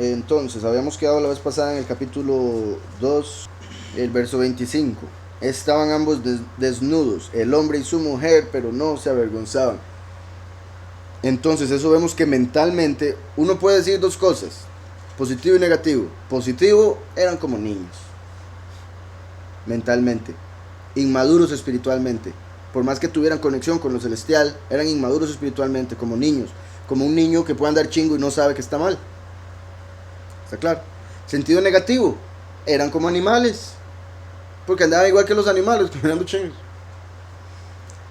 Entonces, habíamos quedado la vez pasada en el capítulo 2, el verso 25. Estaban ambos desnudos, el hombre y su mujer, pero no se avergonzaban. Entonces, eso vemos que mentalmente uno puede decir dos cosas, positivo y negativo. Positivo, eran como niños, mentalmente, inmaduros espiritualmente. Por más que tuvieran conexión con lo celestial, eran inmaduros espiritualmente, como niños, como un niño que puede andar chingo y no sabe que está mal. ¿Está claro? Sentido negativo, eran como animales, porque andaban igual que los animales, caminando chingos.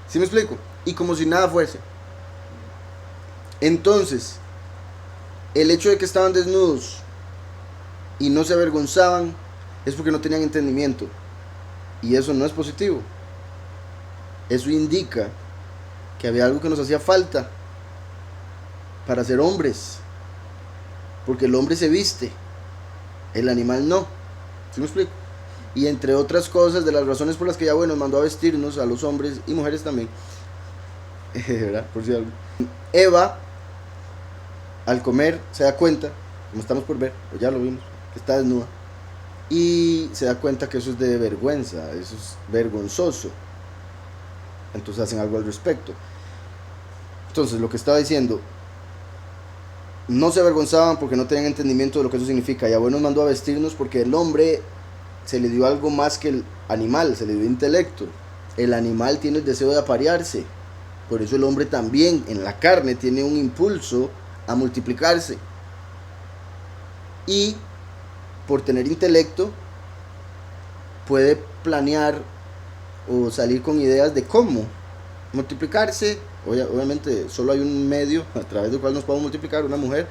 ¿Sí me explico? Y como si nada fuese. Entonces, el hecho de que estaban desnudos y no se avergonzaban es porque no tenían entendimiento. Y eso no es positivo. Eso indica que había algo que nos hacía falta para ser hombres. Porque el hombre se viste, el animal no. ¿Sí me explico? Y entre otras cosas, de las razones por las que Yahweh nos mandó a vestirnos a los hombres y mujeres también, ¿verdad? Por si algo. Eva, al comer, se da cuenta, como estamos por ver, o ya lo vimos, que está desnuda. Y se da cuenta que eso es de vergüenza, eso es vergonzoso. Entonces hacen algo al respecto. Entonces, lo que estaba diciendo, no se avergonzaban porque no tenían entendimiento de lo que eso significa. Yahweh nos mandó a vestirnos porque el hombre se le dio algo más que el animal, se le dio intelecto. El animal tiene el deseo de aparearse. Por eso el hombre también en la carne tiene un impulso a multiplicarse. Y por tener intelecto puede planear o salir con ideas de cómo multiplicarse. Obviamente solo hay un medio a través del cual nos podemos multiplicar, una mujer,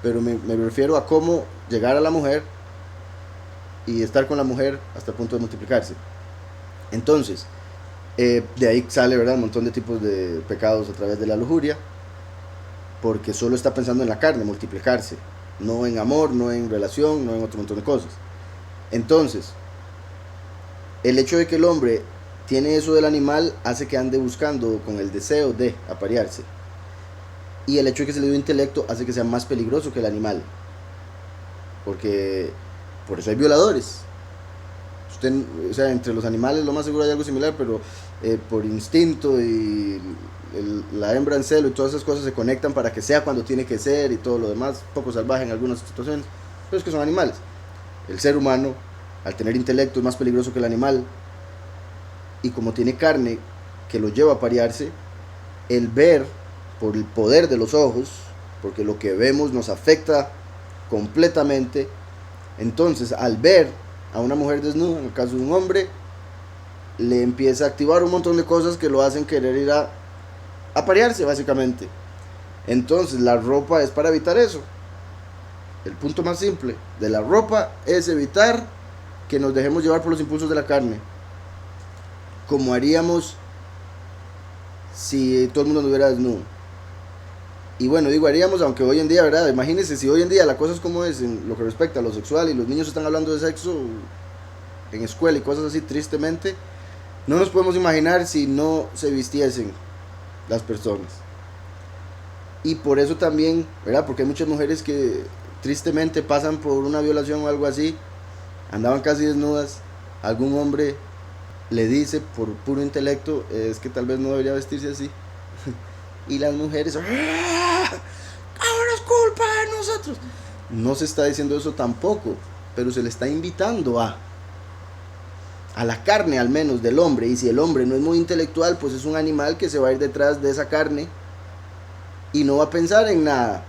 pero me refiero a cómo llegar a la mujer y estar con la mujer hasta el punto de multiplicarse. Entonces, de ahí sale, ¿verdad?, un montón de tipos de pecados a través de la lujuria, porque solo está pensando en la carne, multiplicarse, no en amor, no en relación, no en otro montón de cosas. Entonces, el hecho de que el hombre tiene eso del animal hace que ande buscando con el deseo de aparearse. Y el hecho de que se le dio intelecto hace que sea más peligroso que el animal. Porque por eso hay violadores. Usted, o sea, entre los animales lo más seguro hay algo similar, pero por instinto y la hembra en celo y todas esas cosas se conectan para que sea cuando tiene que ser y todo lo demás, poco salvaje en algunas situaciones, pero es que son animales. El ser humano, al tener intelecto, es más peligroso que el animal, y como tiene carne que lo lleva a parearse, el ver por el poder de los ojos, porque lo que vemos nos afecta completamente, entonces al ver a una mujer desnuda, en el caso de un hombre, le empieza a activar un montón de cosas que lo hacen querer ir a parearse, básicamente. Entonces la ropa es para evitar eso. El punto más simple de la ropa es evitar que nos dejemos llevar por los impulsos de la carne, como haríamos si todo el mundo anduviera desnudo. Y bueno, digo haríamos, aunque hoy en día, ¿verdad? Imagínense si hoy en día la cosa es como es en lo que respecta a lo sexual y los niños están hablando de sexo en escuela y cosas así, tristemente. No nos podemos imaginar si no se vistiesen las personas. Y por eso también, ¿verdad? Porque hay muchas mujeres que tristemente pasan por una violación o algo así, andaban casi desnudas, algún hombre le dice por puro intelecto, es que tal vez no debería vestirse así. Y las mujeres, ¡ah! Ahora es culpa de nosotros. No se está diciendo eso tampoco, pero se le está invitando a la carne al menos del hombre. Y si el hombre no es muy intelectual, pues es un animal que se va a ir detrás de esa carne y no va a pensar en nada.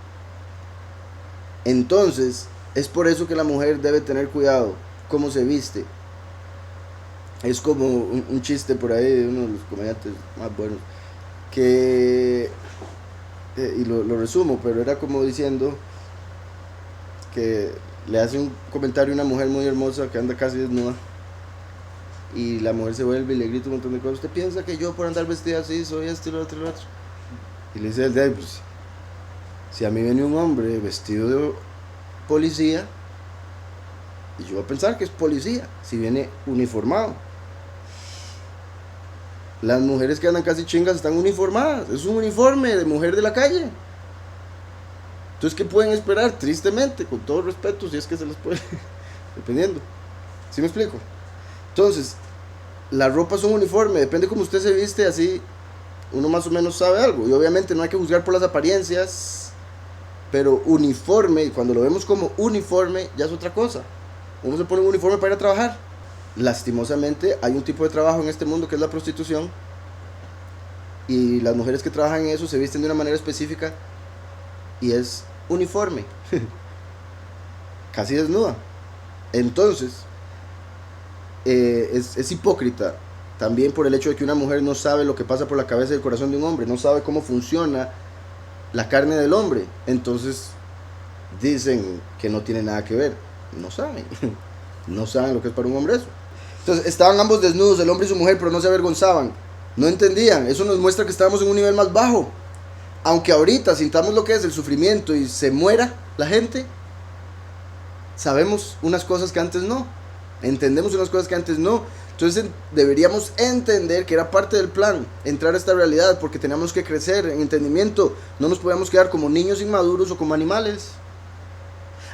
Entonces, es por eso que la mujer debe tener cuidado cómo se viste. Es como un chiste por ahí de uno de los comediantes más buenos, que, y lo resumo, pero era como diciendo que le hace un comentario a una mujer muy hermosa que anda casi desnuda, y la mujer se vuelve y le grita un montón de cosas. ¿Usted piensa que yo por andar vestida así soy esto y lo otro y lo otro? Y le dice el de pues, si a mí viene un hombre vestido de policía, y yo voy a pensar que es policía, si viene uniformado. Las mujeres que andan casi chingas están uniformadas, es un uniforme de mujer de la calle. Entonces, ¿qué pueden esperar? Tristemente, con todo respeto, si es que se les puede, dependiendo. ¿Sí me explico? Entonces, la ropa es un uniforme, depende cómo usted se viste, así uno más o menos sabe algo. Y obviamente no hay que juzgar por las apariencias, pero uniforme, cuando lo vemos como uniforme, ya es otra cosa. Uno se pone un uniforme para ir a trabajar. Lastimosamente, hay un tipo de trabajo en este mundo que es la prostitución, y las mujeres que trabajan en eso se visten de una manera específica y es uniforme, casi desnuda. Entonces, es hipócrita también por el hecho de que una mujer no sabe lo que pasa por la cabeza y el corazón de un hombre, no sabe cómo funciona la carne del hombre. Entonces dicen que no tiene nada que ver, no saben, no saben lo que es para un hombre eso. Entonces estaban ambos desnudos, el hombre y su mujer, pero no se avergonzaban, no entendían. Eso nos muestra que estábamos en un nivel más bajo. Aunque ahorita sintamos lo que es el sufrimiento y se muera la gente, sabemos unas cosas que antes no, entendemos unas cosas que antes no. Entonces deberíamos entender que era parte del plan entrar a esta realidad, porque teníamos que crecer en entendimiento. No nos podíamos quedar como niños inmaduros o como animales.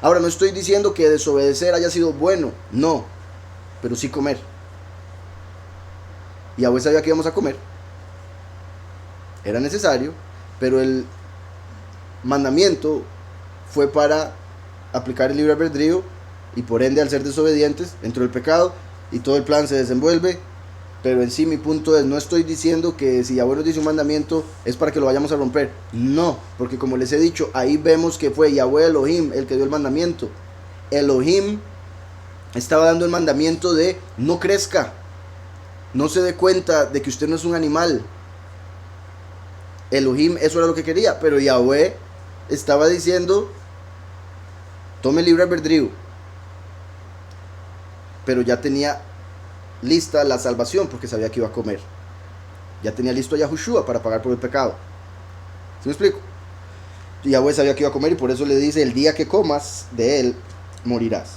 Ahora, no estoy diciendo que desobedecer haya sido bueno, no, pero sí comer. Y Yahweh sabía que íbamos a comer, era necesario, pero el mandamiento fue para aplicar el libre albedrío, y por ende, al ser desobedientes, entró el pecado y todo el plan se desenvuelve. Pero en sí mi punto es, no estoy diciendo que si Yahweh nos dice un mandamiento es para que lo vayamos a romper, no, porque como les he dicho, ahí vemos que fue Yahweh Elohim el que dio el mandamiento. Elohim estaba dando el mandamiento de no crezca, no se dé cuenta de que usted no es un animal. Elohim eso era lo que quería, pero Yahweh estaba diciendo tome libre albedrío, pero ya tenía lista la salvación porque sabía que iba a comer. Ya tenía listo a Yahushua para pagar por el pecado. ¿Sí me explico? Y Yahweh sabía que iba a comer y por eso le dice, el día que comas de él, morirás.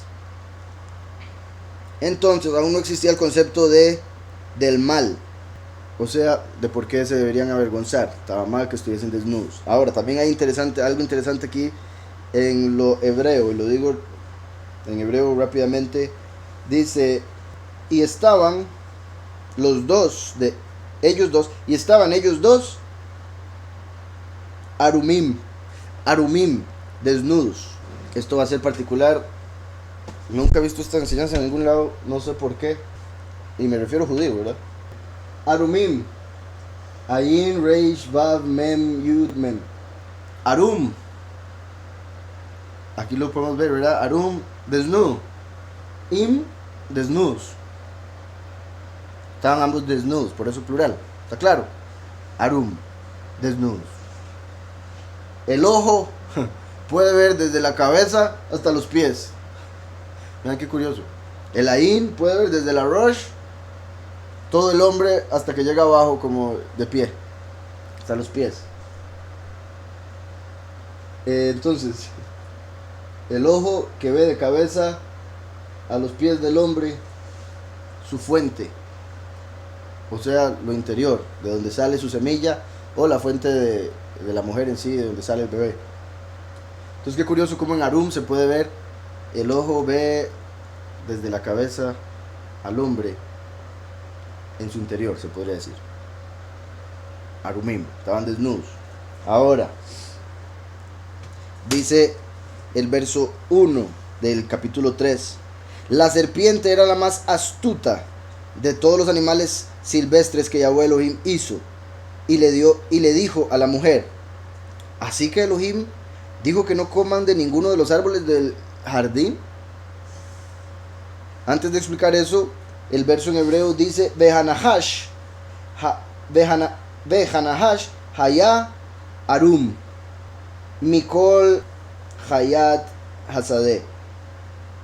Entonces aún no existía el concepto del mal, o sea, de por qué se deberían avergonzar. Estaba mal que estuviesen desnudos. Ahora, también hay algo interesante aquí en lo hebreo, y lo digo en hebreo rápidamente. Dice, y estaban ellos dos, arumim, desnudos. Esto va a ser particular. Nunca he visto esta enseñanza en ningún lado, no sé por qué. Y me refiero a judío, ¿verdad? Arumim. Ayin, Reish, Vav, Mem, Yud, Mem. Arum. Aquí lo podemos ver, ¿verdad? Arum, desnudo. Im, desnudos. Estaban ambos desnudos, por eso plural. ¿Está claro? Arum, desnudos. El ojo puede ver desde la cabeza hasta los pies. Vean qué curioso. El Ain puede ver desde la Rosh todo el hombre hasta que llega abajo como de pie, hasta los pies. Entonces, el ojo que ve de cabeza a los pies del hombre, su fuente, o sea, lo interior, de donde sale su semilla, o la fuente de la mujer en sí, de donde sale el bebé. Entonces, qué curioso como en Arum se puede ver, el ojo ve desde la cabeza al hombre en su interior, se podría decir. Arumim, estaban desnudos. Ahora, dice el verso 1 del capítulo 3, la serpiente era la más astuta de todos los animales silvestres que Yahweh Elohim hizo, y le dijo a la mujer, así que Elohim dijo que no coman de ninguno de los árboles del jardín. Antes de explicar eso, el verso en hebreo dice, Behanahash haya arum mikol hayat hasadeh.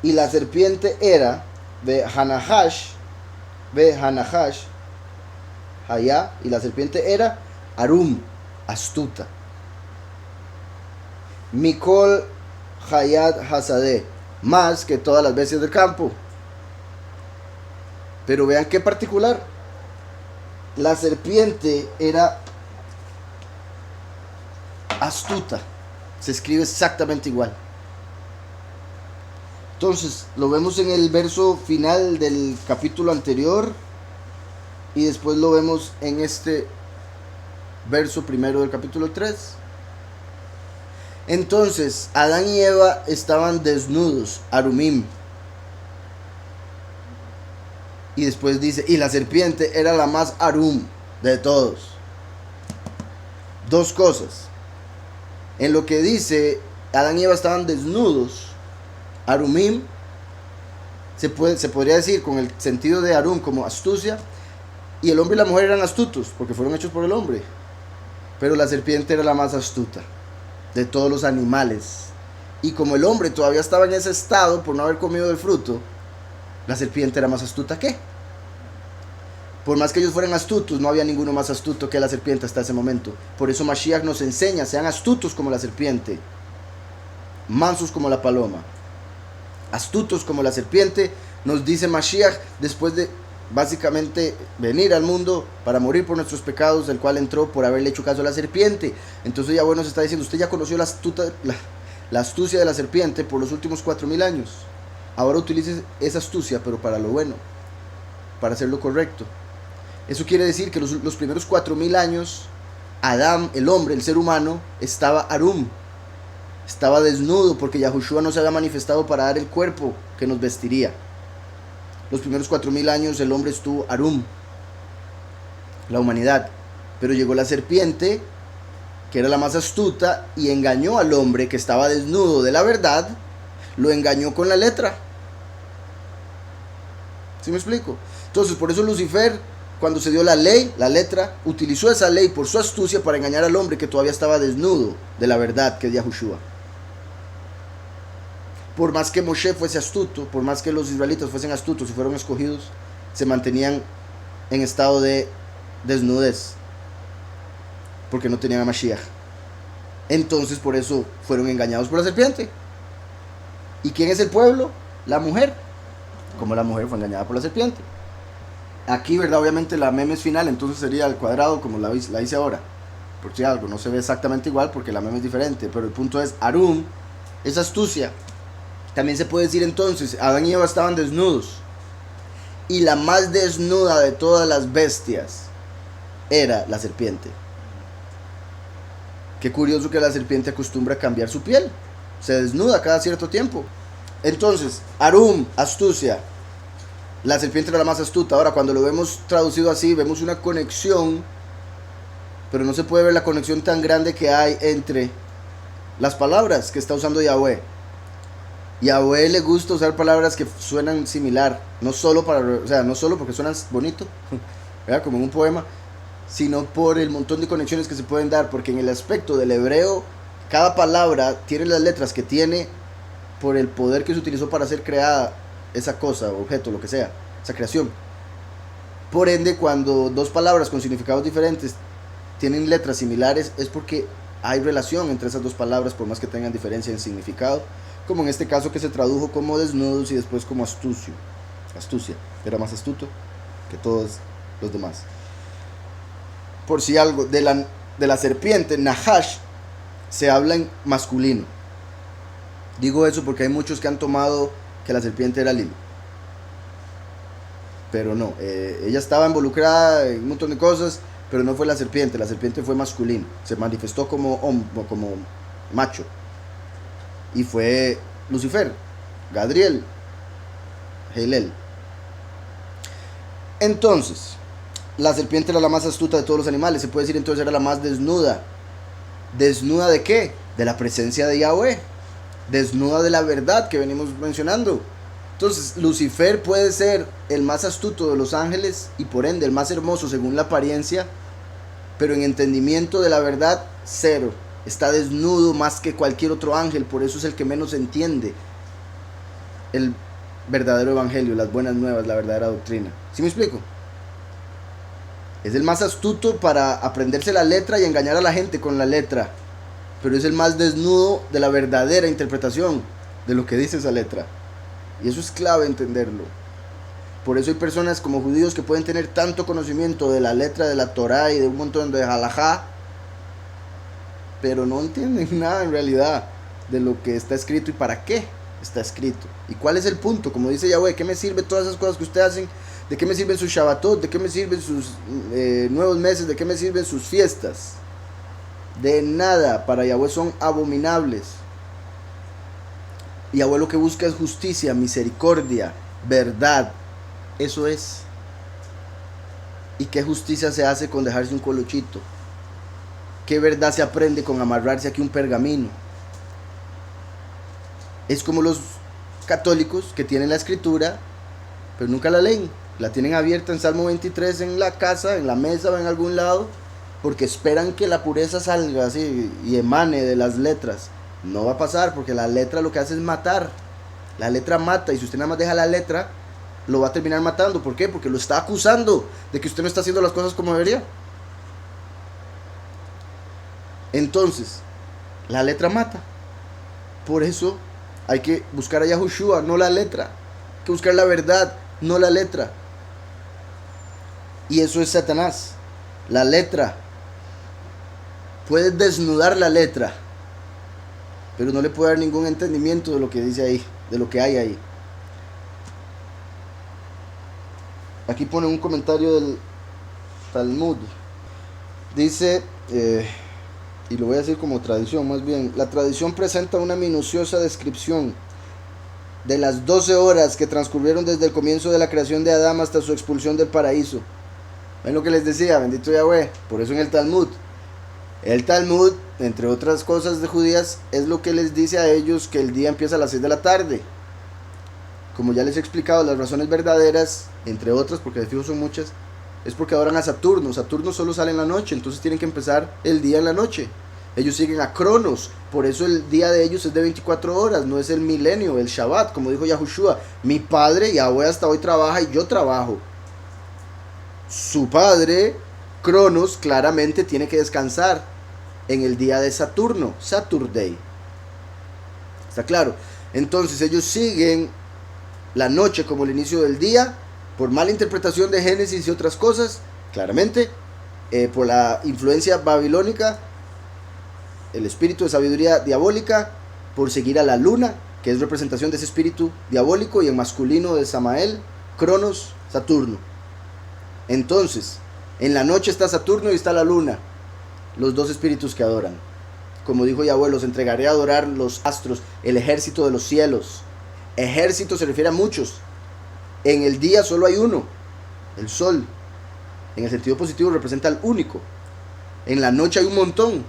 Y la serpiente era Behanahash haya, y la serpiente era arum, astuta. Mikol hayat hasadeh, más que todas las bestias del campo. Pero vean qué particular. La serpiente era astuta. Se escribe exactamente igual. Entonces, lo vemos en el verso final del capítulo anterior y después lo vemos en este verso primero del capítulo 3. Entonces, Adán y Eva estaban desnudos, Arumim. Y después dice, y la serpiente era la más arum de todos. Dos cosas. En lo que dice, Adán y Eva estaban desnudos, Arumim, se podría decir con el sentido de Arum como astucia, y el hombre y la mujer eran astutos, porque fueron hechos por el hombre. Pero la serpiente era la más astuta de todos los animales. Y como el hombre todavía estaba en ese estado por no haber comido del fruto, la serpiente era más astuta que. Por más que ellos fueran astutos, no había ninguno más astuto que la serpiente hasta ese momento. Por eso Mashiach nos enseña, sean astutos como la serpiente, mansos como la paloma, astutos como la serpiente, nos dice Mashiach después de básicamente venir al mundo para morir por nuestros pecados, del cual entró por haberle hecho caso a la serpiente. Entonces ya bueno se está diciendo, usted ya conoció la astucia de la serpiente por los últimos 4000 años. Ahora utilice esa astucia, pero para lo bueno, para hacer lo correcto. Eso quiere decir que los primeros 4000 años, Adán, el hombre, el ser humano, estaba Arum, estaba desnudo, porque Yahushua no se había manifestado para dar el cuerpo que nos vestiría. Los primeros 4000 años el hombre estuvo Arum, la humanidad. Pero llegó la serpiente, que era la más astuta, y engañó al hombre que estaba desnudo de la verdad, lo engañó con la letra. ¿Sí me explico? Entonces, por eso Lucifer, cuando se dio la ley, la letra, utilizó esa ley por su astucia para engañar al hombre que todavía estaba desnudo de la verdad, que es Yahushua. Por más que Moshe fuese astuto, por más que los israelitas fuesen astutos y fueron escogidos, se mantenían en estado de desnudez, porque no tenían a Mashiach. Entonces por eso fueron engañados por la serpiente. ¿Y quién es el pueblo? La mujer. Como la mujer fue engañada por la serpiente. Aquí, ¿verdad? Obviamente la meme es final, entonces sería al cuadrado como la hice ahora. Por si algo, no se ve exactamente igual porque la meme es diferente, pero el punto es, Arum es astucia. También se puede decir entonces, Adán y Eva estaban desnudos. Y la más desnuda de todas las bestias era la serpiente. Qué curioso que la serpiente acostumbra a cambiar su piel. Se desnuda cada cierto tiempo. Entonces, Arum, astucia. La serpiente era la más astuta. Ahora, cuando lo vemos traducido así, vemos una conexión, pero no se puede ver la conexión tan grande que hay entre las palabras que está usando Yahweh. Yahweh le gusta usar palabras que suenan similar, no solo porque suenan bonito, ¿verdad? Como en un poema, sino por el montón de conexiones que se pueden dar, porque en el aspecto del hebreo, cada palabra tiene las letras que tiene por el poder que se utilizó para hacer creada esa cosa, objeto, lo que sea, esa creación. Por ende, cuando dos palabras con significados diferentes tienen letras similares, es porque hay relación entre esas dos palabras, por más que tengan diferencia en significado, como en este caso que se tradujo como desnudos y después como astucia, era más astuto que todos los demás. Por si algo, de la serpiente, Nahash, se habla en masculino. Digo eso porque hay muchos que han tomado que la serpiente era Lil. Pero no, ella estaba involucrada en un montón de cosas, pero no fue la serpiente fue masculino, se manifestó como macho. Y fue Lucifer, Gadriel, Heilel. Entonces, la serpiente era la más astuta de todos los animales. Se puede decir entonces era la más desnuda. ¿Desnuda de qué? De la presencia de Yahweh. Desnuda de la verdad que venimos mencionando. Entonces, Lucifer puede ser el más astuto de los ángeles y por ende el más hermoso según la apariencia, pero en entendimiento de la verdad, cero. Está desnudo más que cualquier otro ángel, por eso es el que menos entiende el verdadero evangelio, las buenas nuevas, la verdadera doctrina. ¿Sí me explico? Es el más astuto para aprenderse la letra y engañar a la gente con la letra, pero es el más desnudo de la verdadera interpretación de lo que dice esa letra. Y eso es clave entenderlo. Por eso hay personas como judíos que pueden tener tanto conocimiento de la letra de la Torá y de un montón de halajá, pero no entienden nada en realidad de lo que está escrito y para qué está escrito. ¿Y cuál es el punto? Como dice Yahweh, ¿qué me sirve todas esas cosas que ustedes hacen? ¿De qué me sirven sus Shabbatot? ¿De qué me sirven sus nuevos meses? ¿De qué me sirven sus fiestas? De nada, para Yahweh son abominables. Yahweh lo que busca es justicia, misericordia, verdad. Eso es. ¿Y qué justicia se hace con dejarse un colochito? ¿Qué verdad se aprende con amarrarse aquí un pergamino? Es como los católicos que tienen la escritura, pero nunca la leen. La tienen abierta en Salmo 23 en la casa, en la mesa o en algún lado, porque esperan que la pureza salga así y emane de las letras. No va a pasar, porque la letra lo que hace es matar. La letra mata, y si usted nada más deja la letra, lo va a terminar matando. ¿Por qué? Porque lo está acusando de que usted no está haciendo las cosas como debería. Entonces, la letra mata. Por eso hay que buscar a Yahushua, no la letra. Hay que buscar la verdad, no la letra. Y eso es Satanás. La letra. Puedes desnudar la letra, pero no le puede dar ningún entendimiento de lo que dice ahí, de lo que hay ahí. Aquí pone un comentario del Talmud. Dice, y lo voy a decir como tradición más bien, la tradición presenta una minuciosa descripción de las 12 horas que transcurrieron desde el comienzo de la creación de Adán hasta su expulsión del paraíso. ¿Ven lo que les decía? Bendito Yahweh. Por eso en el Talmud, entre otras cosas de judías, es lo que les dice a ellos que el día empieza a las 6 de la tarde. Como ya les he explicado, las razones verdaderas, entre otras, porque de fijo son muchas, es porque adoran a Saturno. Saturno solo sale en la noche, entonces tienen que empezar el día en la noche. Ellos siguen a Cronos, por eso el día de ellos es de 24 horas, no es el milenio, el Shabbat, como dijo Yahushua. Mi padre, Yahweh, hasta hoy trabaja y yo trabajo. Su padre, Cronos, claramente tiene que descansar en el día de Saturno, Saturday. ¿Está claro? Entonces ellos siguen la noche como el inicio del día, por mala interpretación de Génesis y otras cosas, claramente, por la influencia babilónica, el espíritu de sabiduría diabólica, por seguir a la luna, que es representación de ese espíritu diabólico, y en masculino de Samael, Cronos, Saturno. Entonces, en la noche está Saturno y está la luna, los dos espíritus que adoran. Como dijo Yahweh, los entregaré a adorar los astros, el ejército de los cielos. Ejército se refiere a muchos. En el día solo hay uno, el sol. En el sentido positivo representa al único. En la noche hay un montón.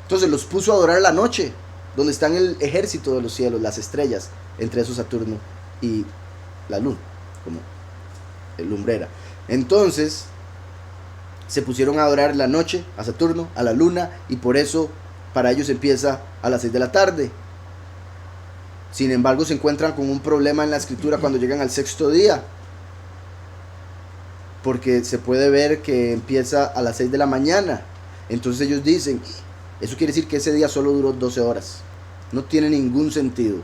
Entonces los puso a adorar la noche, donde están el ejército de los cielos, las estrellas, entre esos Saturno y la luna, como el lumbrera. Entonces se pusieron a adorar la noche, a Saturno, a la luna, y por eso para ellos empieza a las 6 de la tarde. Sin embargo, se encuentran con un problema en la escritura cuando llegan al sexto día, porque se puede ver que empieza a las 6 de la mañana. Entonces ellos dicen, eso quiere decir que ese día solo duró 12 horas. No tiene ningún sentido,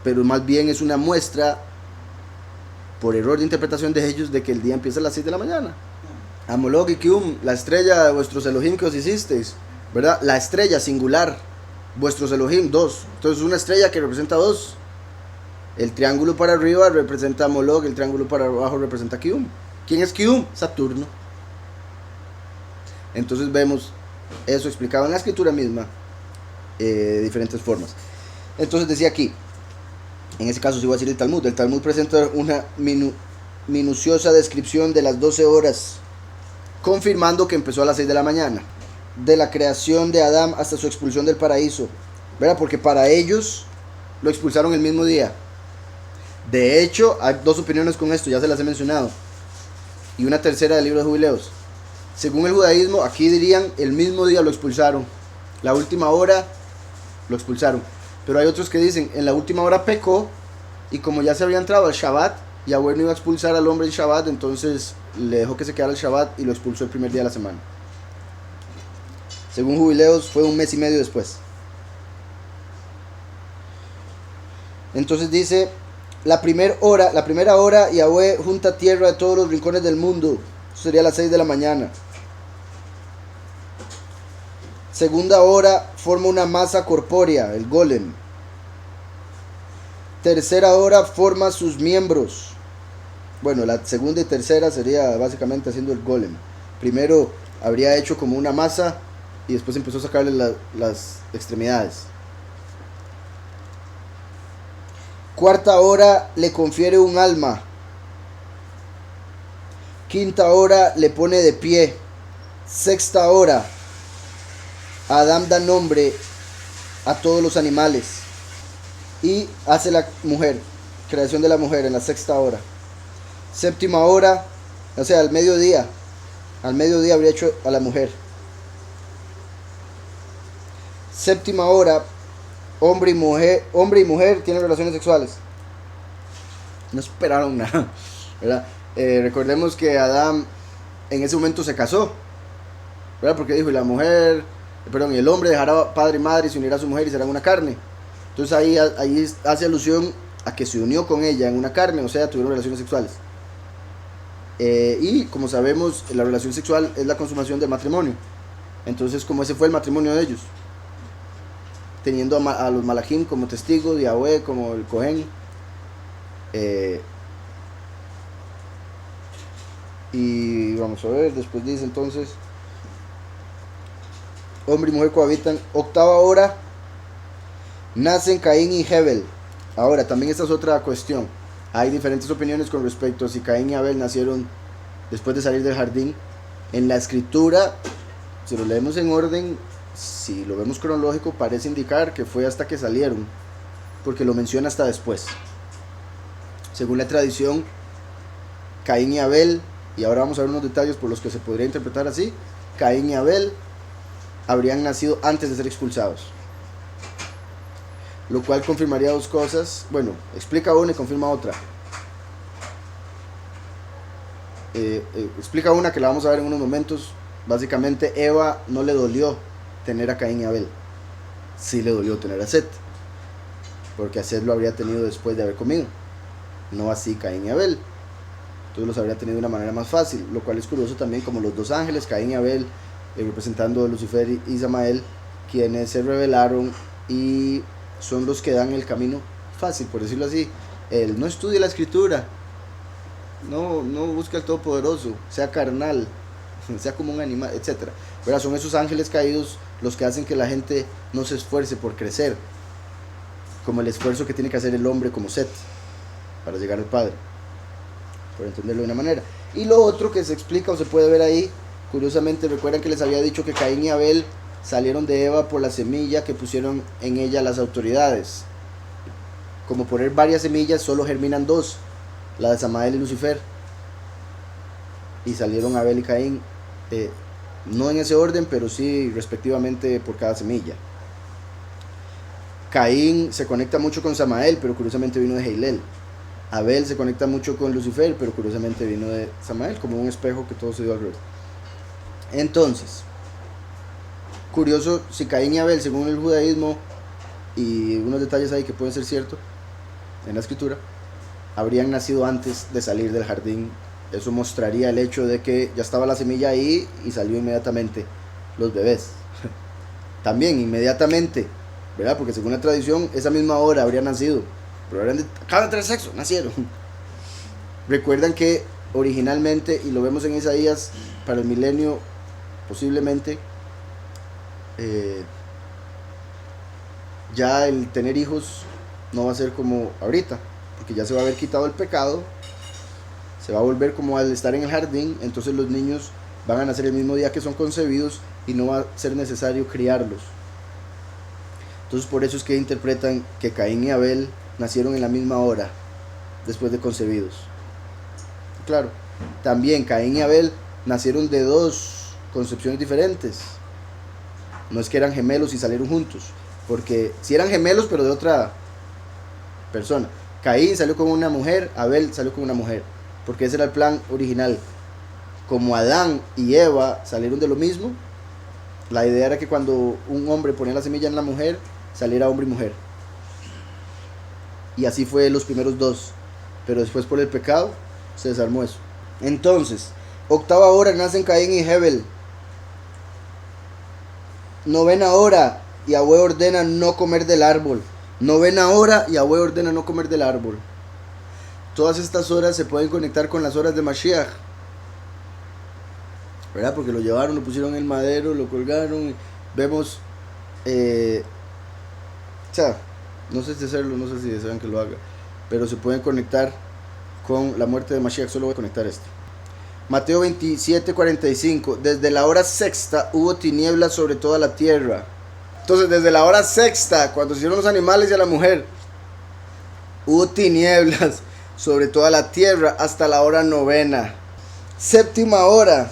pero más bien es una muestra, por error de interpretación de ellos, de que el día empieza a las 6 de la mañana. Amolog y Kium, la estrella de vuestros Elohim que os hicisteis, ¿verdad? La estrella singular, vuestros Elohim, 2. Entonces una estrella que representa 2. El triángulo para arriba representa Amolog, el triángulo para abajo representa Kium. ¿Quién es Kium? Saturno. Entonces vemos eso explicado en la escritura misma, de diferentes formas. Entonces decía aquí, en ese caso sí voy a decir el Talmud. El Talmud presenta una minuciosa descripción de las 12 horas, confirmando que empezó a las 6 de la mañana, de la creación de Adán hasta su expulsión del paraíso, ¿verdad? Porque para ellos lo expulsaron el mismo día. De hecho, hay dos opiniones con esto, ya se las he mencionado, y una tercera del libro de Jubileos. Según el judaísmo, aquí dirían el mismo día lo expulsaron, la última hora lo expulsaron. Pero hay otros que dicen, en la última hora pecó, y como ya se había entrado al Shabbat, Yahweh no iba a expulsar al hombre el Shabbat, entonces le dejó que se quedara el Shabbat y lo expulsó el primer día de la semana. Según Jubileos, fue un mes y medio después. Entonces dice, la primera hora, Yahweh junta tierra de todos los rincones del mundo. Eso sería a las 6 de la mañana. Segunda hora forma una masa corpórea, el golem. Tercera hora forma sus miembros. Bueno, la segunda y tercera sería básicamente haciendo el golem. Primero habría hecho como una masa y después empezó a sacarle las extremidades. Cuarta hora le confiere un alma. Quinta hora le pone de pie. Sexta hora Adán da nombre a todos los animales y hace la mujer, creación de la mujer en la sexta hora. Séptima hora, o sea, al mediodía habría hecho a la mujer. Séptima hora, hombre y mujer tienen relaciones sexuales. No esperaron nada, ¿verdad? Recordemos que Adán en ese momento se casó, ¿verdad? Porque dijo, y el hombre dejará padre y madre y se unirá a su mujer y serán una carne. Entonces ahí hace alusión a que se unió con ella en una carne, o sea, tuvieron relaciones sexuales. Y como sabemos, la relación sexual es la consumación del matrimonio. Entonces, como ese fue el matrimonio de ellos, teniendo a los malachim como testigos, Yahweh como el Cohen. Y vamos a ver, después dice entonces, hombre y mujer cohabitan. Octava hora, nacen Caín y Hebel. Ahora, también esta es otra cuestión. Hay diferentes opiniones con respecto a si Caín y Abel nacieron después de salir del jardín. En la escritura, si lo leemos en orden, si lo vemos cronológico, parece indicar que fue hasta que salieron, porque lo menciona hasta después. Según la tradición, Caín y Abel, y ahora vamos a ver unos detalles por los que se podría interpretar así, Caín y Abel habrían nacido antes de ser expulsados, lo cual confirmaría dos cosas. Bueno, explica una y confirma otra. Explica una que la vamos a ver en unos momentos. Básicamente, Eva no le dolió tener a Caín y Abel, sí le dolió tener a Set, porque a Set lo habría tenido después de haber comido, no así Caín y Abel. Entonces los habría tenido de una manera más fácil, lo cual es curioso también, como los dos ángeles, Caín y Abel, representando a Lucifer y Samael, quienes se rebelaron y son los que dan el camino fácil, por decirlo así. Él no estudia la escritura, no busca al Todopoderoso, sea carnal, sea como un animal, etc. Pero son esos ángeles caídos los que hacen que la gente no se esfuerce por crecer, como el esfuerzo que tiene que hacer el hombre como Set para llegar al Padre, por entenderlo de una manera. Y lo otro que se explica o se puede ver ahí, curiosamente, recuerdan que les había dicho que Caín y Abel salieron de Eva por la semilla que pusieron en ella las autoridades. Como poner varias semillas, solo germinan dos, la de Samael y Lucifer, y salieron Abel y Caín, no en ese orden, pero sí respectivamente por cada semilla. Caín se conecta mucho con Samael, pero curiosamente vino de Heilel. Abel se conecta mucho con Lucifer, pero curiosamente vino de Samael, como un espejo que todo se dio al revés. Entonces, curioso, si Caín y Abel, según el judaísmo, y unos detalles ahí que pueden ser ciertos en la escritura, habrían nacido antes de salir del jardín. Eso mostraría el hecho de que ya estaba la semilla ahí y salió inmediatamente los bebés. También inmediatamente, ¿verdad? Porque según la tradición, esa misma hora habrían nacido, pero acaban de tener sexo, nacieron. Recuerdan que originalmente, y lo vemos en Isaías, para el milenio posiblemente, ya el tener hijos no va a ser como ahorita, porque ya se va a haber quitado el pecado, se va a volver como al estar en el jardín. Entonces los niños van a nacer el mismo día que son concebidos y no va a ser necesario criarlos. Entonces por eso es que interpretan que Caín y Abel nacieron en la misma hora después de concebidos. Claro, también Caín y Abel nacieron de dos concepciones diferentes. No es que eran gemelos y salieron juntos, porque si eran gemelos pero de otra persona. Caín salió con una mujer, Abel salió con una mujer, porque ese era el plan original. Como Adán y Eva salieron de lo mismo, la idea era que cuando un hombre ponía la semilla en la mujer, saliera hombre y mujer. Y así fue los primeros dos, pero después por el pecado se desarmó eso. Entonces, octava hora nacen Caín y Hebel. Novena hora, Yahweh ordena no comer del árbol. Novena hora, Yahweh ordena no comer del árbol. Todas estas horas se pueden conectar con las horas de Mashiach, ¿verdad? Porque lo llevaron, lo pusieron en el madero, lo colgaron. Vemos, o sea, no sé si hacerlo, no sé si desean que lo haga, pero se pueden conectar con la muerte de Mashiach. Solo voy a conectar esto. Mateo 27:45. Desde la hora sexta hubo tinieblas sobre toda la tierra. Entonces, desde la hora sexta, cuando se hicieron los animales y a la mujer, hubo tinieblas sobre toda la tierra hasta la hora novena. Séptima hora,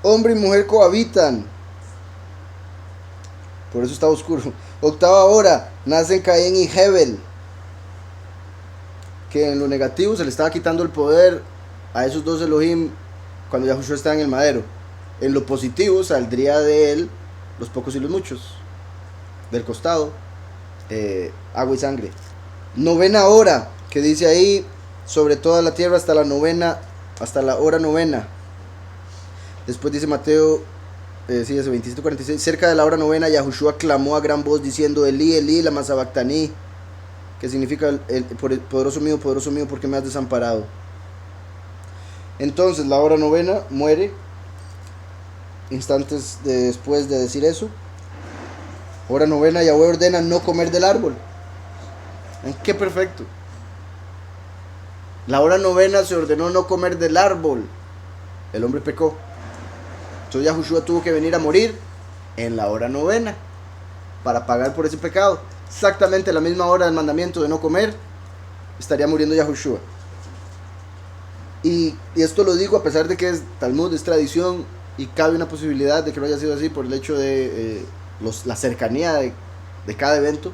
hombre y mujer cohabitan. Por eso está oscuro. Octava hora, nacen Caín y Hebel. Que en lo negativo se le estaba quitando el poder a esos dos Elohim cuando Yahushua estaba en el madero. En lo positivo saldría de él los pocos y los muchos. Del costado, agua y sangre. Novena hora, que dice ahí, sobre toda la tierra hasta la novena, hasta la hora novena. Después dice Mateo, sí, ese 27:46, cerca de la hora novena, Yahushua clamó a gran voz diciendo, Elí, Elí, lama sabactaní, que significa, poderoso mío, ¿por qué me has desamparado? Entonces la hora novena muere instantes después de decir eso. Hora novena, Yahweh ordena no comer del árbol. ¡Qué perfecto! La hora novena se ordenó no comer del árbol. El hombre pecó. Entonces Yahushua tuvo que venir a morir en la hora novena para pagar por ese pecado. Exactamente la misma hora del mandamiento de no comer, estaría muriendo Yahushua. Y esto lo digo a pesar de que es Talmud, es tradición, y cabe una posibilidad de que no haya sido así por el hecho de la cercanía de cada evento.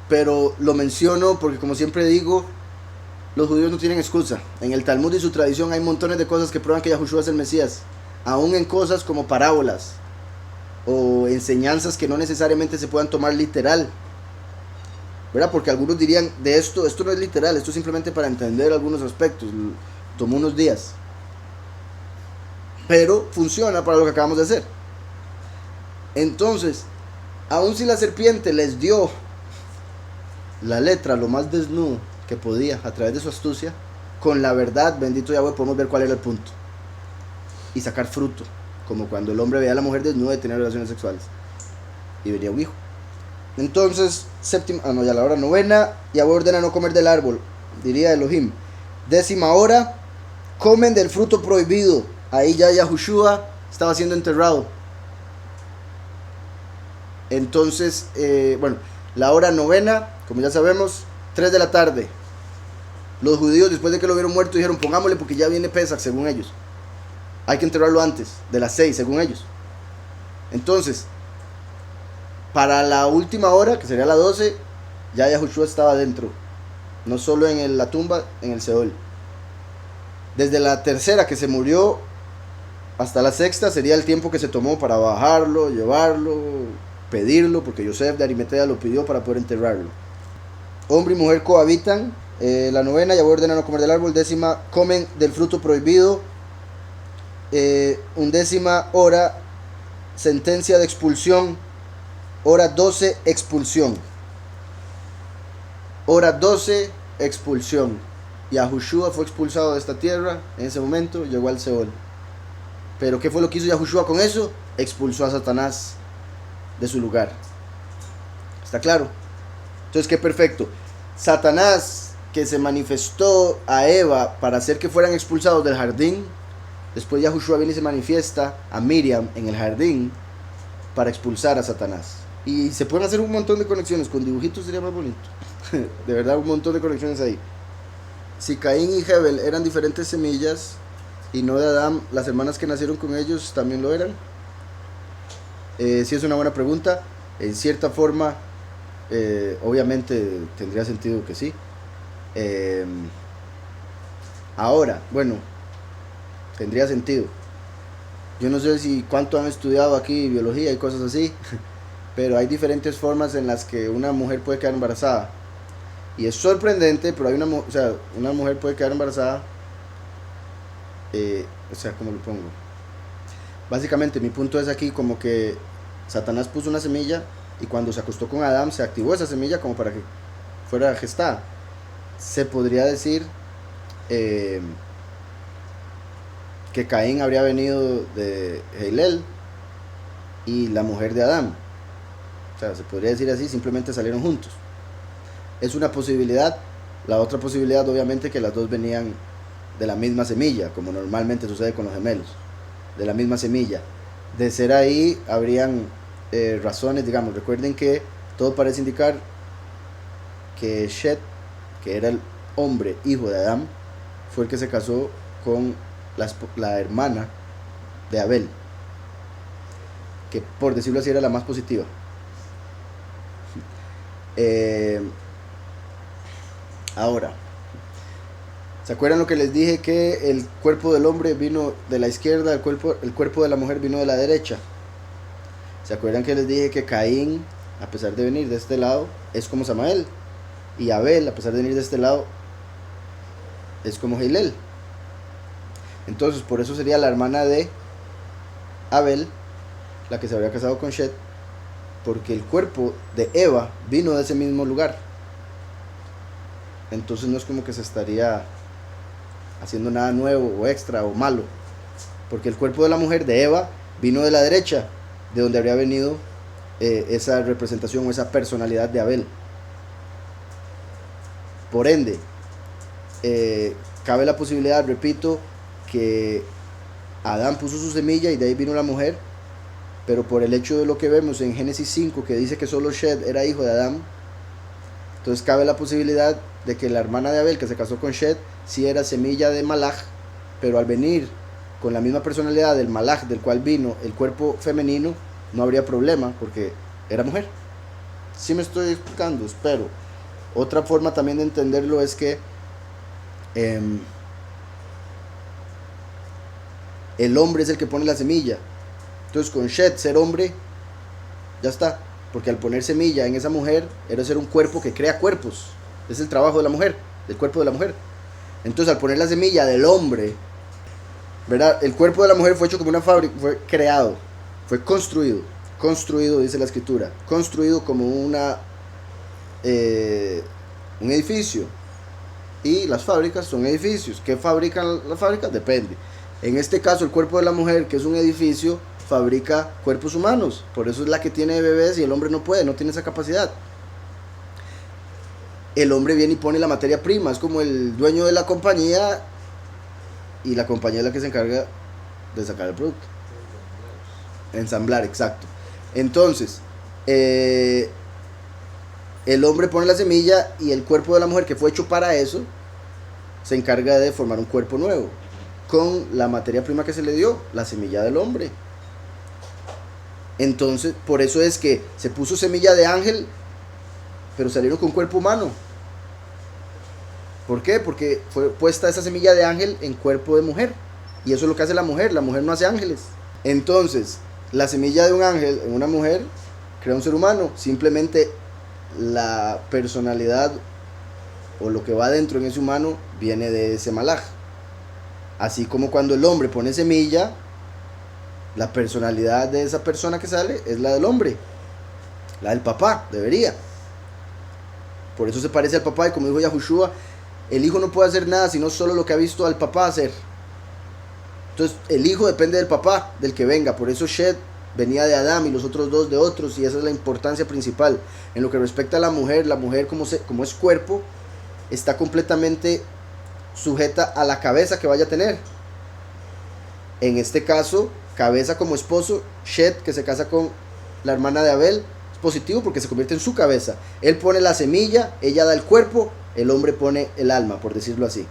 Pero lo menciono porque, como siempre digo, los judíos no tienen excusa. En el Talmud y su tradición hay montones de cosas que prueban que Yahushua es el Mesías, aún en cosas como parábolas o enseñanzas que no necesariamente se puedan tomar literal, ¿verdad? Porque algunos dirían, de esto no es literal, esto es simplemente para entender algunos aspectos, tomó unos días, pero funciona para lo que acabamos de hacer. Entonces, aun si la serpiente les dio la letra lo más desnudo que podía a través de su astucia, con la verdad, bendito Yahweh, podemos ver cuál era el punto y sacar fruto, como cuando el hombre veía a la mujer desnuda y tenía relaciones sexuales y vería un hijo. Entonces, ya la hora novena, Yahweh ordena no comer del árbol, diría Elohim. Décima hora, comen del fruto prohibido. Ahí ya Yahushua estaba siendo enterrado. Entonces, la hora novena, como ya sabemos, 3 de la tarde. Los judíos, después de que lo vieron muerto, dijeron, pongámosle porque ya viene Pesach, según ellos. Hay que enterrarlo antes de las 6, según ellos. Entonces, para la última hora, que sería la 12, ya Yahushua estaba dentro. No solo en la tumba, en el Seol. Desde la tercera que se murió hasta la sexta sería el tiempo que se tomó para bajarlo, llevarlo, pedirlo, porque Yosef de Arimatea lo pidió para poder enterrarlo. Hombre y mujer cohabitan. La novena, Yahweh ordena no comer del árbol. Décima, comen del fruto prohibido. Undécima hora, sentencia de expulsión. Hora 12, expulsión. Hora 12, expulsión. Yahushua fue expulsado de esta tierra. En ese momento llegó al Seol. Pero ¿qué fue lo que hizo Yahushua con eso? Expulsó a Satanás de su lugar. ¿Está claro? Entonces, qué perfecto. Satanás, que se manifestó a Eva para hacer que fueran expulsados del jardín, después Yahushua viene y se manifiesta a Miriam en el jardín para expulsar a Satanás. Y se pueden hacer un montón de conexiones. Con dibujitos sería más bonito. De verdad, un montón de conexiones ahí. Si Caín y Hebel eran diferentes semillas y no de Adán, las hermanas que nacieron con ellos también lo eran. Sí, es una buena pregunta. En cierta forma, obviamente tendría sentido que sí. Ahora, bueno, tendría sentido. Yo no sé si cuánto han estudiado aquí biología y cosas así, pero hay diferentes formas en las que una mujer puede quedar embarazada. Y es sorprendente, pero hay una mujer puede quedar embarazada. ¿Cómo lo pongo? Básicamente mi punto es aquí como que Satanás puso una semilla y cuando se acostó con Adán se activó esa semilla como para que fuera gestada. Se podría decir eh, que Caín habría venido de Heilel y la mujer de Adán. O sea, se podría decir así, simplemente salieron juntos. Es una posibilidad. La otra posibilidad, obviamente, que las dos venían de la misma semilla, como normalmente sucede con los gemelos, de la misma semilla. De ser ahí, habrían razones, digamos. Recuerden que todo parece indicar que Shet, que era el hombre hijo de Adán, fue el que se casó con la hermana de Abel, que por decirlo así era la más positiva. Eh, Ahora, ¿se acuerdan lo que les dije? Que el cuerpo del hombre vino de la izquierda, el cuerpo de la mujer vino de la derecha. ¿Se acuerdan que les dije que Caín, a pesar de venir de este lado, es como Samael? Y Abel, a pesar de venir de este lado, es como Hillel. Entonces, por eso sería la hermana de Abel, la que se habría casado con Shet, porque el cuerpo de Eva vino de ese mismo lugar. Entonces no es como que se estaría haciendo nada nuevo o extra o malo, porque el cuerpo de la mujer de Eva vino de la derecha, de donde habría venido esa representación o esa personalidad de Abel. Por ende, cabe la posibilidad, repito, que Adán puso su semilla y de ahí vino la mujer, pero por el hecho de lo que vemos en Génesis 5, que dice que solo Shed era hijo de Adán, entonces cabe la posibilidad de que la hermana de Abel, que se casó con Shed, sí era semilla de Malach, pero al venir con la misma personalidad del Malach del cual vino el cuerpo femenino, no habría problema porque era mujer. Sí me estoy explicando, espero. Otra forma también de entenderlo es que el hombre es el que pone la semilla. Entonces con Shed, ser hombre, ya está. Porque al poner semilla en esa mujer, era ser un cuerpo que crea cuerpos. Es el trabajo de la mujer, del cuerpo de la mujer. Entonces al poner la semilla del hombre, ¿verdad? El cuerpo de la mujer fue hecho como una fábrica, fue creado, fue construido. Construido, dice la escritura. Construido como un edificio. Y las fábricas son edificios. ¿Qué fabrican las fábricas? Depende. En este caso, el cuerpo de la mujer, que es un edificio, fabrica cuerpos humanos. Por eso es la que tiene bebés y el hombre no puede, no tiene esa capacidad. El hombre viene y pone la materia prima. Es como el dueño de la compañía y la compañía es la que se encarga de sacar el producto. Ensamblar, exacto. Entonces, el hombre pone la semilla y el cuerpo de la mujer, que fue hecho para eso, se encarga de formar un cuerpo nuevo con la materia prima que se le dio, la semilla del hombre. Entonces, por eso es que se puso semilla de ángel, pero salieron con cuerpo humano. ¿Por qué? Porque fue puesta esa semilla de ángel en cuerpo de mujer. Y eso es lo que hace la mujer no hace ángeles. Entonces, la semilla de un ángel en una mujer crea un ser humano. Simplemente la personalidad o lo que va dentro en ese humano viene de ese malaj. Así como cuando el hombre pone semilla, la personalidad de esa persona que sale es la del hombre, la del papá, debería. Por eso se parece al papá, y como dijo Yahushua, el hijo no puede hacer nada sino solo lo que ha visto al papá hacer. Entonces el hijo depende del papá, del que venga. Por eso Shed venía de Adán y los otros dos de otros, y esa es la importancia principal. En lo que respecta a la mujer como es cuerpo, está completamente sujeta a la cabeza que vaya a tener. En este caso, cabeza como esposo, Shed, que se casa con la hermana de Abel, es positivo porque se convierte en su cabeza. Él pone la semilla, ella da el cuerpo, el hombre pone el alma, por decirlo así.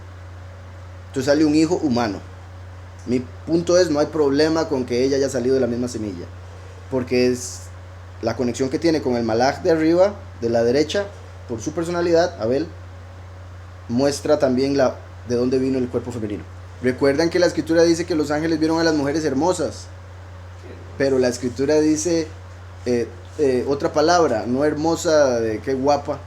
Entonces sale un hijo humano. Mi punto es, no hay problema con que ella haya salido de la misma semilla, porque es la conexión que tiene con el malaj de arriba, de la derecha, por su personalidad, Abel, muestra también de dónde vino el cuerpo femenino. Recuerdan que la escritura dice que los ángeles vieron a las mujeres hermosas, pero la escritura dice otra palabra, no hermosa de qué guapa,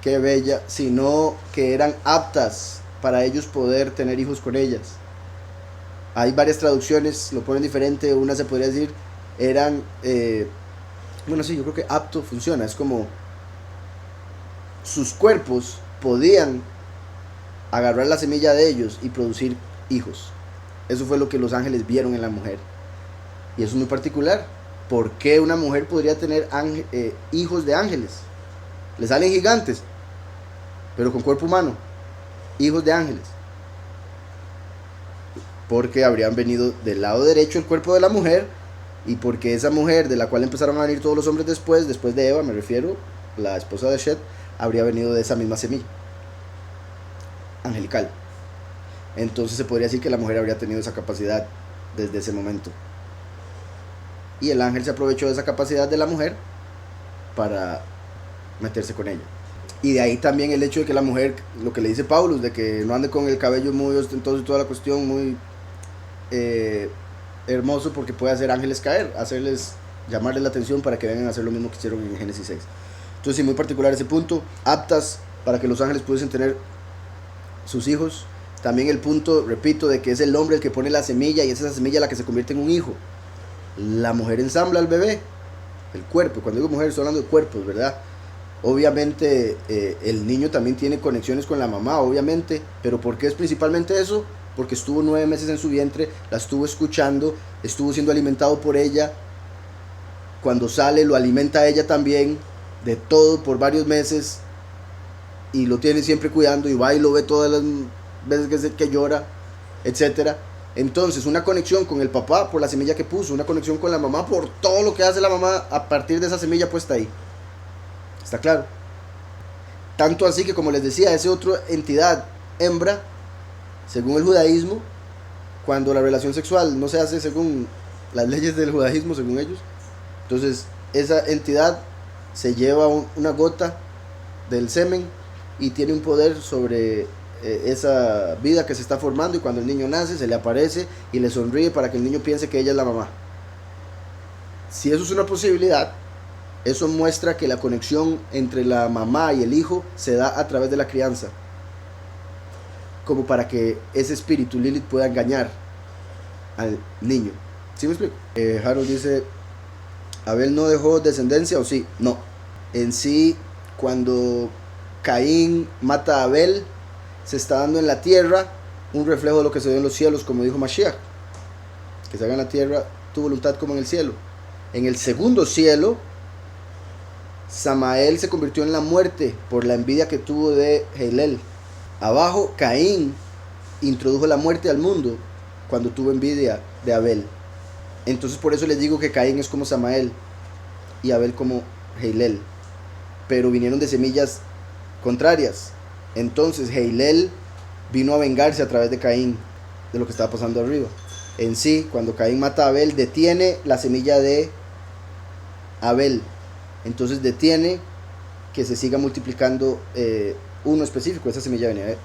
qué bella, sino que eran aptas para ellos poder tener hijos con ellas. Hay varias traducciones, lo ponen diferente. Una se podría decir, eran, bueno, sí, yo creo que apto funciona. Es como sus cuerpos podían agarrar la semilla de ellos y producir hijos. Eso fue lo que los ángeles vieron en la mujer. Y eso es muy particular. ¿Por qué una mujer podría tener hijos de ángeles? Le salen gigantes, pero con cuerpo humano. Hijos de ángeles. Porque habrían venido del lado derecho el cuerpo de la mujer, y porque esa mujer de la cual empezaron a venir todos los hombres después de Eva, me refiero, la esposa de Shed, habría venido de esa misma semilla angelical. Entonces se podría decir que la mujer habría tenido esa capacidad desde ese momento. Y el ángel se aprovechó de esa capacidad de la mujer para meterse con ella. Y de ahí también el hecho de que la mujer, lo que le dice Paulus, de que no ande con el cabello muy ostentoso y toda la cuestión muy hermoso, porque puede hacer ángeles caer, llamarles la atención para que vengan a hacer lo mismo que hicieron en Génesis 6. Entonces, sí, muy particular ese punto, aptas para que los ángeles pudiesen tener sus hijos. También el punto, repito, de que es el hombre el que pone la semilla y es esa semilla la que se convierte en un hijo. La mujer ensambla al bebé, el cuerpo. Cuando digo mujer estoy hablando de cuerpos, ¿verdad? Obviamente el niño también tiene conexiones con la mamá, obviamente, pero ¿por qué es principalmente eso? Porque estuvo 9 meses en su vientre, la estuvo escuchando, estuvo siendo alimentado por ella. Cuando sale lo alimenta a ella también, de todo por varios meses, y lo tiene siempre cuidando, y va y lo ve todas las veces que llora, etcétera. Entonces, una conexión con el papá por la semilla que puso, una conexión con la mamá por todo lo que hace la mamá a partir de esa semilla puesta ahí. ¿Está claro? Tanto así que, como les decía, esa otra entidad hembra, según el judaísmo, cuando la relación sexual no se hace según las leyes del judaísmo, según ellos, entonces esa entidad se lleva una gota del semen y tiene un poder sobre esa vida que se está formando, y cuando el niño nace se le aparece y le sonríe para que el niño piense que ella es la mamá. Si eso es una posibilidad, eso muestra que la conexión entre la mamá y el hijo se da a través de la crianza, como para que ese espíritu Lilith pueda engañar al niño. ¿Sí me explico? Harold dice, ¿Abel no dejó descendencia o sí? No. En sí, cuando Caín mata a Abel, se está dando en la tierra un reflejo de lo que se dio en los cielos, como dijo Mashiach, que se haga en la tierra tu voluntad como en el cielo. En el segundo cielo, Samael se convirtió en la muerte por la envidia que tuvo de Heilel. Abajo, Caín introdujo la muerte al mundo cuando tuvo envidia de Abel. Entonces por eso les digo que Caín es como Samael y Abel como Heilel, pero vinieron de semillas contrarias. Entonces Heilel vino a vengarse a través de Caín de lo que estaba pasando arriba. En sí, cuando Caín mata a Abel, detiene la semilla de Abel. Entonces detiene que se siga multiplicando uno específico. Esa semilla venía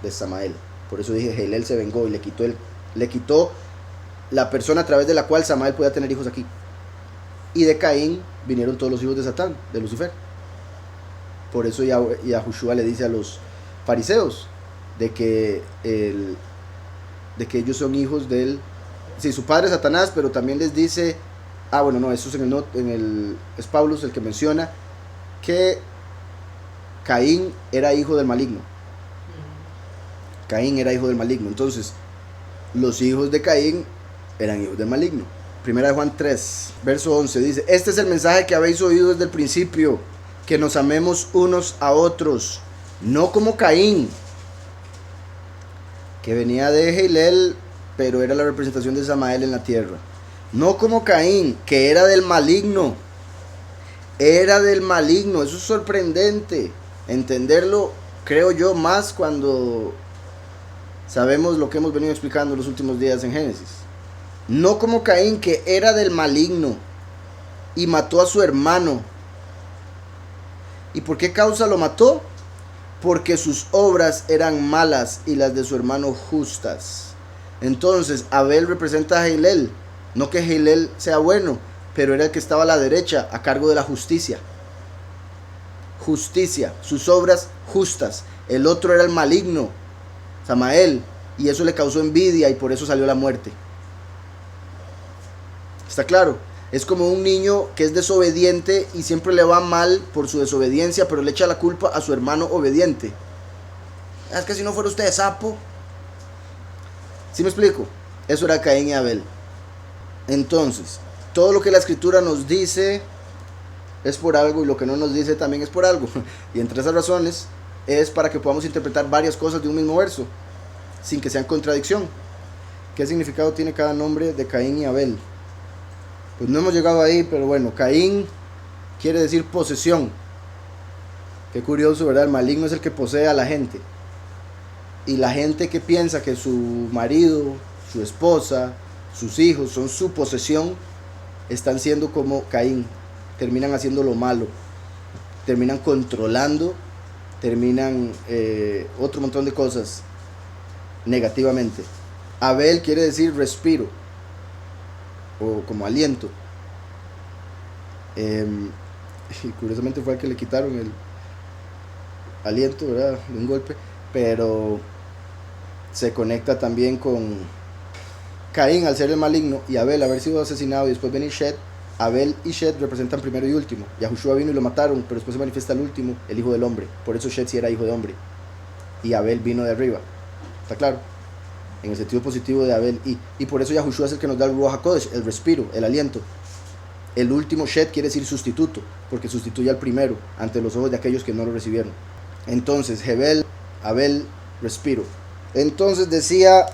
de Samael. Por eso dije, Heilel se vengó y le quitó la persona a través de la cual Samael podía tener hijos aquí. Y de Caín vinieron todos los hijos de Satán, de Lucifer. Por eso Yahushua le dice a los fariseos de que ellos son hijos del... Sí, su padre es Satanás, pero también les dice... bueno, no, eso es es Paulus el que menciona que Caín era hijo del maligno. Caín era hijo del maligno. Entonces, los hijos de Caín eran hijos del maligno. Primera de Juan 3, verso 11 dice: este es el mensaje que habéis oído desde el principio, que nos amemos unos a otros, no como Caín, que venía de Heilel, pero era la representación de Samael en la tierra. No como Caín, que era del maligno. Era del maligno. Eso es sorprendente entenderlo, creo yo, más cuando sabemos lo que hemos venido explicando en los últimos días en Génesis. No como Caín, que era del maligno y mató a su hermano. ¿Y por qué causa lo mató? Porque sus obras eran malas y las de su hermano justas. Entonces Abel representa a Heilel. No que Heilel sea bueno, pero era el que estaba a la derecha, a cargo de la justicia. Justicia, sus obras justas. El otro era el maligno, Samael, y eso le causó envidia y por eso salió la muerte. ¿Está claro? Es como un niño que es desobediente y siempre le va mal por su desobediencia, pero le echa la culpa a su hermano obediente. Es que si no fuera usted sapo. ¿Sí me explico? Eso era Caín y Abel. Entonces, todo lo que la escritura nos dice es por algo y lo que no nos dice también es por algo. Y entre esas razones es para que podamos interpretar varias cosas de un mismo verso, sin que sean contradicción. ¿Qué significado tiene cada nombre de Caín y Abel? Pues no hemos llegado ahí, pero bueno, Caín quiere decir posesión. Qué curioso, ¿verdad? El maligno es el que posee a la gente. Y la gente que piensa que su marido, su esposa, sus hijos son su posesión, están siendo como Caín. Terminan haciendo lo malo. Terminan controlando. Terminan otro montón de cosas negativamente. Abel quiere decir respiro, o como aliento. Y curiosamente fue al que le quitaron el aliento, ¿verdad? De un golpe. Pero se conecta también con Caín al ser el maligno y Abel haber sido asesinado y después venir Shed. Abel y Shed representan primero y último. Yahushua vino y lo mataron, pero después se manifiesta el último, el hijo del hombre. Por eso Shed sí era hijo de hombre y Abel vino de arriba. ¿Está claro? En el sentido positivo de Abel y por eso Yahushua es el que nos da el Ruach HaKodesh, el respiro, el aliento. El último Shed quiere decir sustituto, porque sustituye al primero ante los ojos de aquellos que no lo recibieron. Entonces, Hebel, Abel, respiro. Entonces decía,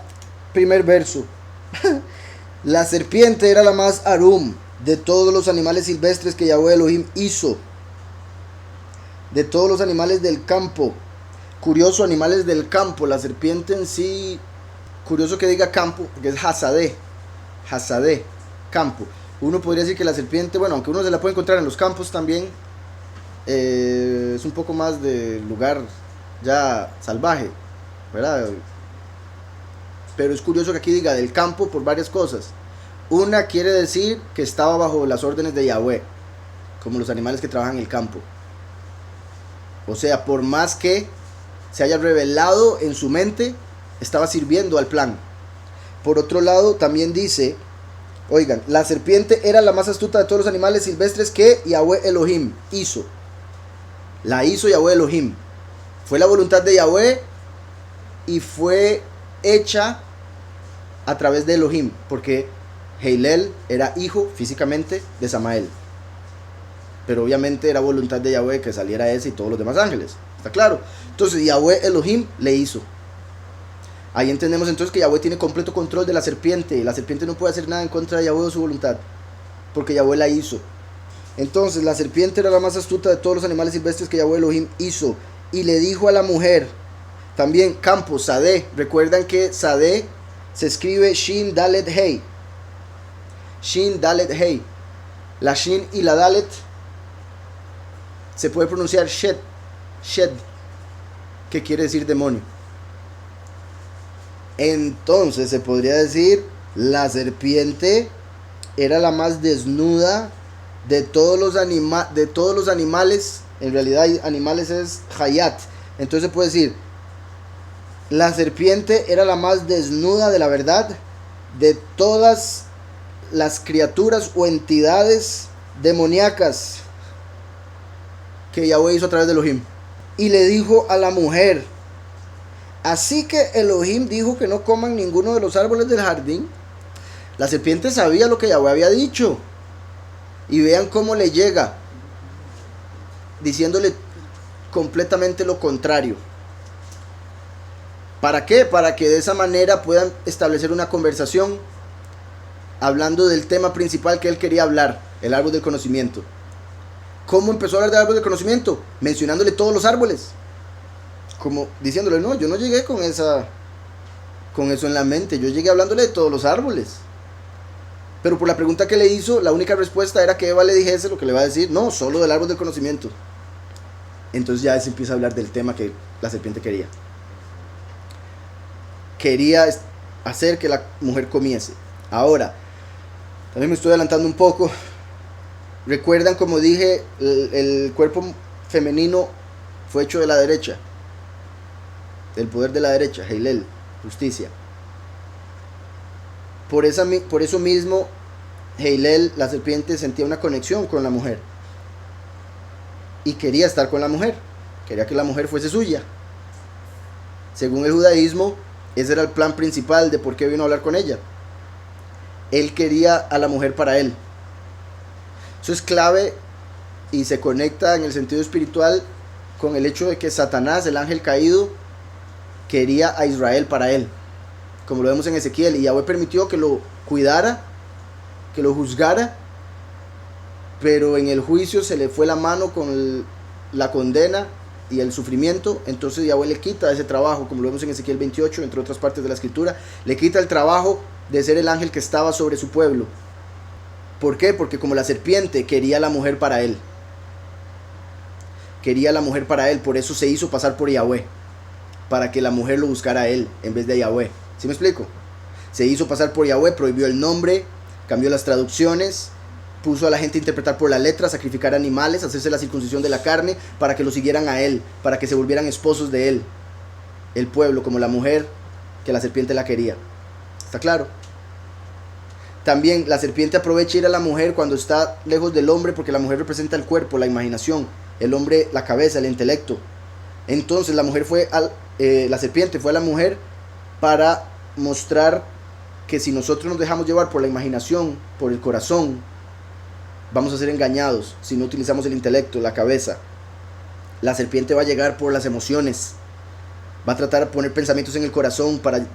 primer verso, la serpiente era la más arum de todos los animales silvestres que Yahweh Elohim hizo, de todos los animales del campo. Curioso, animales del campo, la serpiente en sí, curioso que diga campo, porque es Hasadé, campo. Uno podría decir que la serpiente, bueno, aunque uno se la puede encontrar en los campos también, es un poco más de lugar ya salvaje, ¿verdad? Pero es curioso que aquí diga del campo por varias cosas. Una quiere decir que estaba bajo las órdenes de Yahweh, como los animales que trabajan en el campo. O sea, por más que se haya revelado en su mente, estaba sirviendo al plan. Por otro lado, también dice, oigan, la serpiente era la más astuta de todos los animales silvestres que Yahweh Elohim hizo. La hizo Yahweh Elohim. Fue la voluntad de Yahweh y fue hecha a través de Elohim, porque Heilel era hijo físicamente de Samael. Pero obviamente era voluntad de Yahweh que saliera ese y todos los demás ángeles. ¿Está claro? Entonces Yahweh Elohim le hizo. Ahí entendemos entonces que Yahweh tiene completo control de la serpiente. Y la serpiente no puede hacer nada en contra de Yahweh o su voluntad, porque Yahweh la hizo. Entonces la serpiente era la más astuta de todos los animales silvestres que Yahweh Elohim hizo. Y le dijo a la mujer, también campo, Sadé. Recuerdan que Sadé se escribe Shin Dalet Hei. Shin Dalet Hei. La Shin y la Dalet se puede pronunciar Shed, que quiere decir demonio. Entonces se podría decir, la serpiente era la más desnuda de todos los animales. En realidad animales es Hayat. Entonces se puede decir, la serpiente era la más desnuda de la verdad de todas las criaturas o entidades demoníacas que Yahweh hizo a través de Elohim. Y le dijo a la mujer, así que Elohim dijo que no coman ninguno de los árboles del jardín. La serpiente sabía lo que Yahweh había dicho. Y vean cómo le llega, diciéndole completamente lo contrario. ¿Para qué? Para que de esa manera puedan establecer una conversación hablando del tema principal que él quería hablar, el árbol del conocimiento. ¿Cómo empezó a hablar del árbol del conocimiento? Mencionándole todos los árboles. Como diciéndole, no, yo no llegué con eso en la mente, yo llegué hablándole de todos los árboles. Pero por la pregunta que le hizo, la única respuesta era que Eva le dijese lo que le va a decir, no, solo del árbol del conocimiento. Entonces ya se empieza a hablar del tema que la serpiente quería. Quería hacer que la mujer comiese. Ahora, también me estoy adelantando un poco. Recuerdan, como dije, el cuerpo femenino fue hecho de la derecha, del poder de la derecha, Heilel, justicia. Por eso mismo, Heilel, la serpiente, sentía una conexión con la mujer. Y quería estar con la mujer. Quería que la mujer fuese suya. Según el judaísmo, ese era el plan principal de por qué vino a hablar con ella. Él quería a la mujer para él. Eso es clave y se conecta en el sentido espiritual con el hecho de que Satanás, el ángel caído, quería a Israel para él, como lo vemos en Ezequiel, y Yahweh permitió que lo cuidara, que lo juzgara, pero en el juicio se le fue la mano con la condena y el sufrimiento. Entonces Yahweh le quita ese trabajo, como lo vemos en Ezequiel 28, entre otras partes de la escritura, le quita el trabajo de ser el ángel que estaba sobre su pueblo. ¿Por qué? Porque como la serpiente quería a la mujer para él, por eso se hizo pasar por Yahweh, para que la mujer lo buscara a él en vez de a Yahweh. ¿Sí me explico? Se hizo pasar por Yahweh, prohibió el nombre, cambió las traducciones, puso a la gente a interpretar por la letra, sacrificar animales, hacerse la circuncisión de la carne, para que lo siguieran a él, para que se volvieran esposos de él, el pueblo, como la mujer que la serpiente la quería. ¿Está claro? También la serpiente aprovecha ir a la mujer cuando está lejos del hombre, porque la mujer representa el cuerpo, la imaginación, el hombre la cabeza, el intelecto. Entonces la serpiente fue a la mujer para mostrar que si nosotros nos dejamos llevar por la imaginación, por el corazón, vamos a ser engañados si no utilizamos el intelecto, la cabeza. La serpiente va a llegar por las emociones, va a tratar de poner pensamientos en el corazón para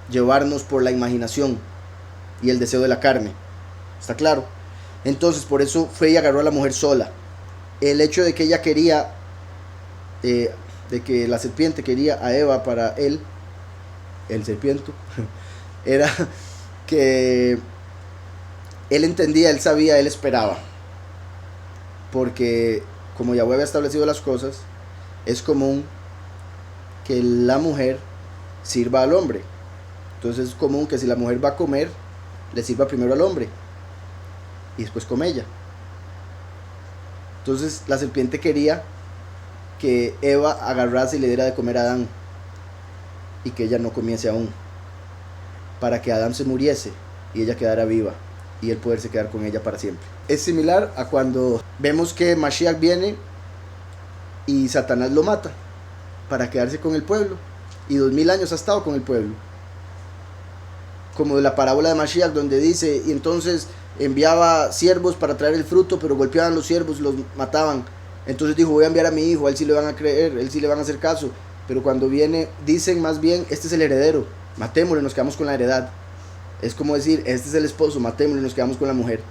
llevarnos por la imaginación y el deseo de la carne. ¿Está claro? Entonces por eso fue y agarró a la mujer sola. El hecho de que ella quería, de que la serpiente quería a Eva para él, el serpiente, era que él entendía, él sabía, él esperaba. Porque como Yahweh había establecido las cosas, es común que la mujer sirva al hombre. Entonces es común que si la mujer va a comer, le sirva primero al hombre y después come ella. Entonces la serpiente quería que Eva agarrase y le diera de comer a Adán, y que ella no comiese aún, para que Adán se muriese y ella quedara viva y él poderse quedar con ella para siempre. Es similar a cuando vemos que Mashiach viene y Satanás lo mata para quedarse con el pueblo, y 2000 años ha estado con el pueblo, como de la parábola de Mashiach, donde dice, y entonces enviaba siervos para traer el fruto, pero golpeaban los siervos, los mataban. Entonces dijo, voy a enviar a mi hijo, a él sí le van a creer, a él sí le van a hacer caso. Pero cuando viene, dicen más bien, este es el heredero, matémosle, nos quedamos con la heredad. Es como decir, este es el esposo, matémosle, nos quedamos con la mujer.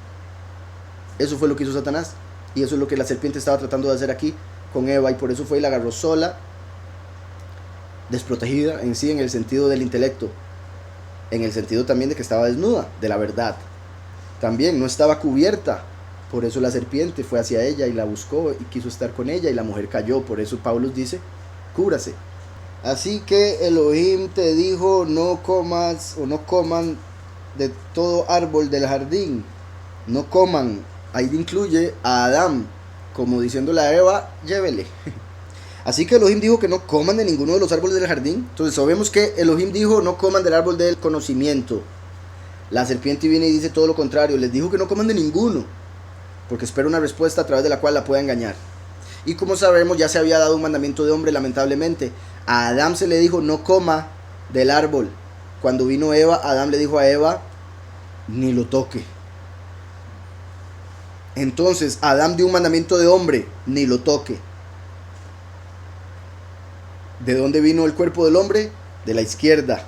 Eso fue lo que hizo Satanás, y eso es lo que la serpiente estaba tratando de hacer aquí con Eva, y por eso fue y la agarró sola, desprotegida en sí, en el sentido del intelecto, en el sentido también de que estaba desnuda, de la verdad. También no estaba cubierta, por eso la serpiente fue hacia ella y la buscó y quiso estar con ella, y la mujer cayó. Por eso Pablo dice, cúbrase. Así que Elohim te dijo, no comas o no coman de todo árbol del jardín. No coman, ahí incluye a Adán, como diciéndole a Eva, llévele. Así que Elohim dijo que no coman de ninguno de los árboles del jardín. Entonces sabemos que Elohim dijo, no coman del árbol del conocimiento. La serpiente viene y dice todo lo contrario, les dijo que no coman de ninguno, porque espera una respuesta a través de la cual la pueda engañar. Y como sabemos, ya se había dado un mandamiento de hombre, lamentablemente. A Adán se le dijo, no coma del árbol. Cuando vino Eva, Adán le dijo a Eva, ni lo toque. Entonces, Adán dio un mandamiento de hombre, ni lo toque. ¿De dónde vino el cuerpo del hombre? De la izquierda.